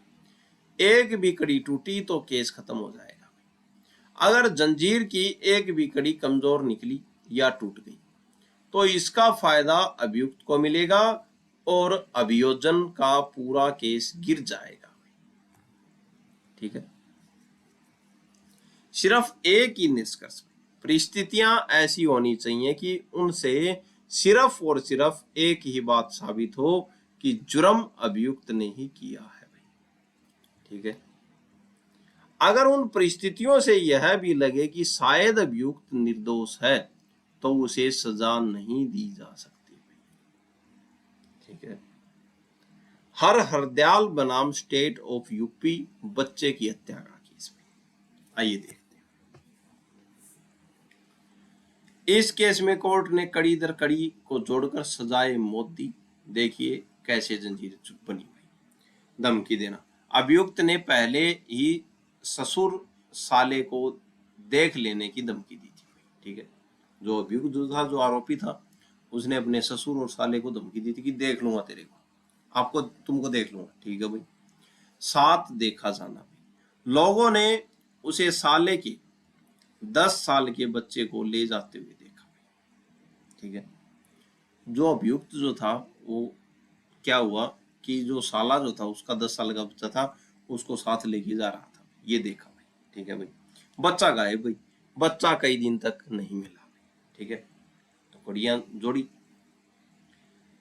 एक भी कड़ी टूटी तो केस खत्म हो जाएगा। अगर जंजीर की एक भी कड़ी कमजोर निकली या टूट गई तो इसका फायदा अभियुक्त को मिलेगा और अभियोजन का पूरा केस गिर जाएगा, ठीक है। सिर्फ एक ही निष्कर्ष, परिस्थितियां ऐसी होनी चाहिए कि उनसे सिर्फ और सिर्फ एक ही बात साबित हो कि जुर्म अभियुक्त ने ही किया है भाई, ठीक है। अगर उन परिस्थितियों से यह भी लगे कि शायद अभियुक्त निर्दोष है तो उसे सजा नहीं दी जा सकती, ठीक है। हर हरदयाल बनाम स्टेट ऑफ यूपी बच्चे की हत्या का केस में, आइए देखते हैं। इस केस में कोर्ट ने कड़ी दर कड़ी को जोड़कर सजाए मौत दी। देखिए कैसे जंजीर बनी हुई। धमकी देना, अभियुक्त ने पहले ही ससुर साले को देख लेने की धमकी दी थी, ठीक है। जो अभियुक्त जो था, जो आरोपी था, उसने अपने ससुर और साले को धमकी दी थी कि देख लूंगा तेरे को, आपको तुमको देख लूंगा, ठीक है भाई। साथ देखा जाना भाई, लोगों ने उसे साले के 10 साल के बच्चे को ले जाते हुए देखा, ठीक है। जो अभियुक्त जो था वो क्या हुआ कि जो साला जो था उसका 10 साल का बच्चा था, उसको साथ लेके जा रहा था, ये देखा भाई, ठीक है भाई। बच्चा गायब भाई, बच्चा कई दिन तक नहीं मिला, ठीक है। तो कड़ियां जोड़ी।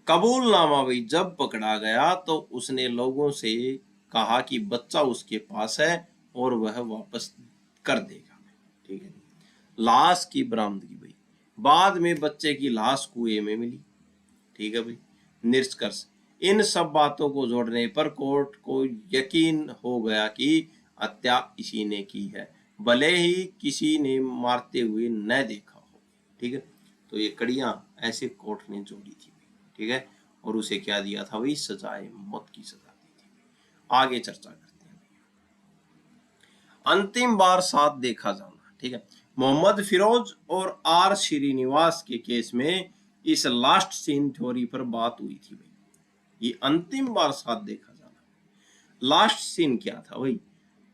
कबूलनामा भाई, जब पकड़ा गया तो उसने लोगों से कहा कि बच्चा उसके पास है और वह वापस कर देगा, ठीक है। लाश की बरामदगी भाई, बाद में बच्चे की लाश कुएं में मिली, ठीक है भाई। निष्कर्ष, इन सब बातों को जोड़ने पर कोर्ट को यकीन हो गया कि हत्या इसी ने की है, भले ही किसी ने मारते हुए न देखा हो, ठीक है। तो ये कड़ियां ऐसे कोर्ट ने जोड़ी थी, ठीक है। और उसे क्या दिया था भाई, सजाए मौत की सजा दी थी। आगे चर्चा करते हैं। अंतिम बार साथ देखा जाना, ठीक है। मोहम्मद फिरोज और आर श्रीनिवास के केस में इस लास्ट सीन थ्योरी पर बात हुई थी भाई। ये अंतिम बार साथ देखा जाना, लास्ट सीन क्या था भाई,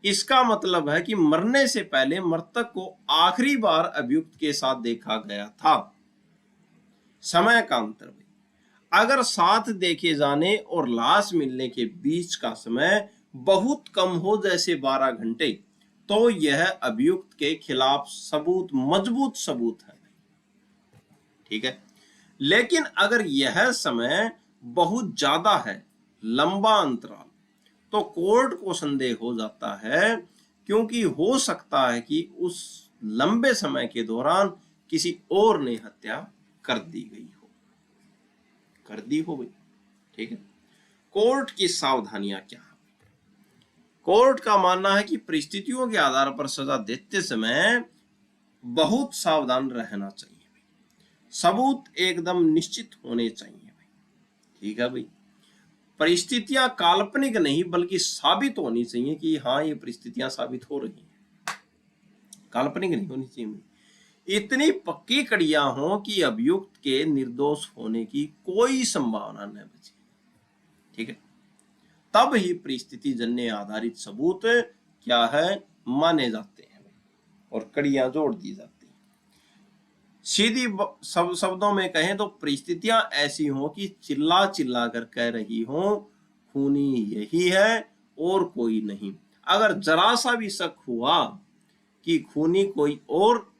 इसका मतलब है कि मरने से पहले मृतक को आखिरी बार अभियुक्त के साथ देखा गया था। समय का अंतर भाई, अगर साथ देखे जाने और लाश मिलने के बीच का समय बहुत कम हो, जैसे 12 घंटे, तो यह अभियुक्त के खिलाफ मजबूत सबूत है, ठीक है। लेकिन अगर यह समय बहुत ज्यादा है, लंबा अंतराल, तो कोर्ट को संदेह हो जाता है, क्योंकि हो सकता है कि उस लंबे समय के दौरान किसी और ने हत्या कर दी भाई, ठीक है। कोर्ट की सावधानियां क्या है? कोर्ट का मानना है कि परिस्थितियों के आधार पर सजा देते समय बहुत सावधान रहना चाहिए, सबूत एकदम निश्चित होने चाहिए भाई, ठीक है भाई। परिस्थितियां काल्पनिक नहीं बल्कि साबित होनी चाहिए कि हाँ ये परिस्थितियां साबित हो रही हैं, काल्पनिक नहीं होनी चाहिए। इतनी पक्की कड़ियां हो कि अभियुक्त के निर्दोष होने की कोई संभावना न बचे, ठीक है। तब ही परिस्थिति जन्य आधारित सबूत क्या है, माने जाते हैं और कड़ियां जोड़ दी जाती हैं। सीधी शब्दों में कहें तो परिस्थितियां ऐसी हों कि चिल्ला चिल्ला कर कह रही हो खूनी यही है और कोई नहीं। अगर जरा सा भी शक हुआ कि खूनी कोई और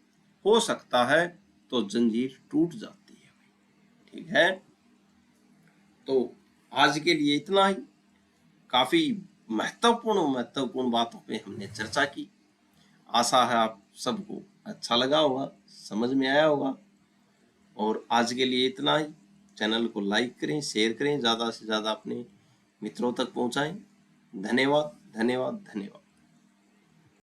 हो सकता है तो जंजीर टूट जाती है, ठीक है। तो आज के लिए इतना ही। काफी महत्वपूर्ण बातों पे हमने चर्चा की। आशा है आप सबको अच्छा लगा होगा, समझ में आया होगा। और आज के लिए इतना ही। चैनल को लाइक करें, शेयर करें, ज़्यादा से ज़्यादा अपने मित्रों तक पहुंचाएं। धन्यवाद, धन्यवाद, धन्यवाद।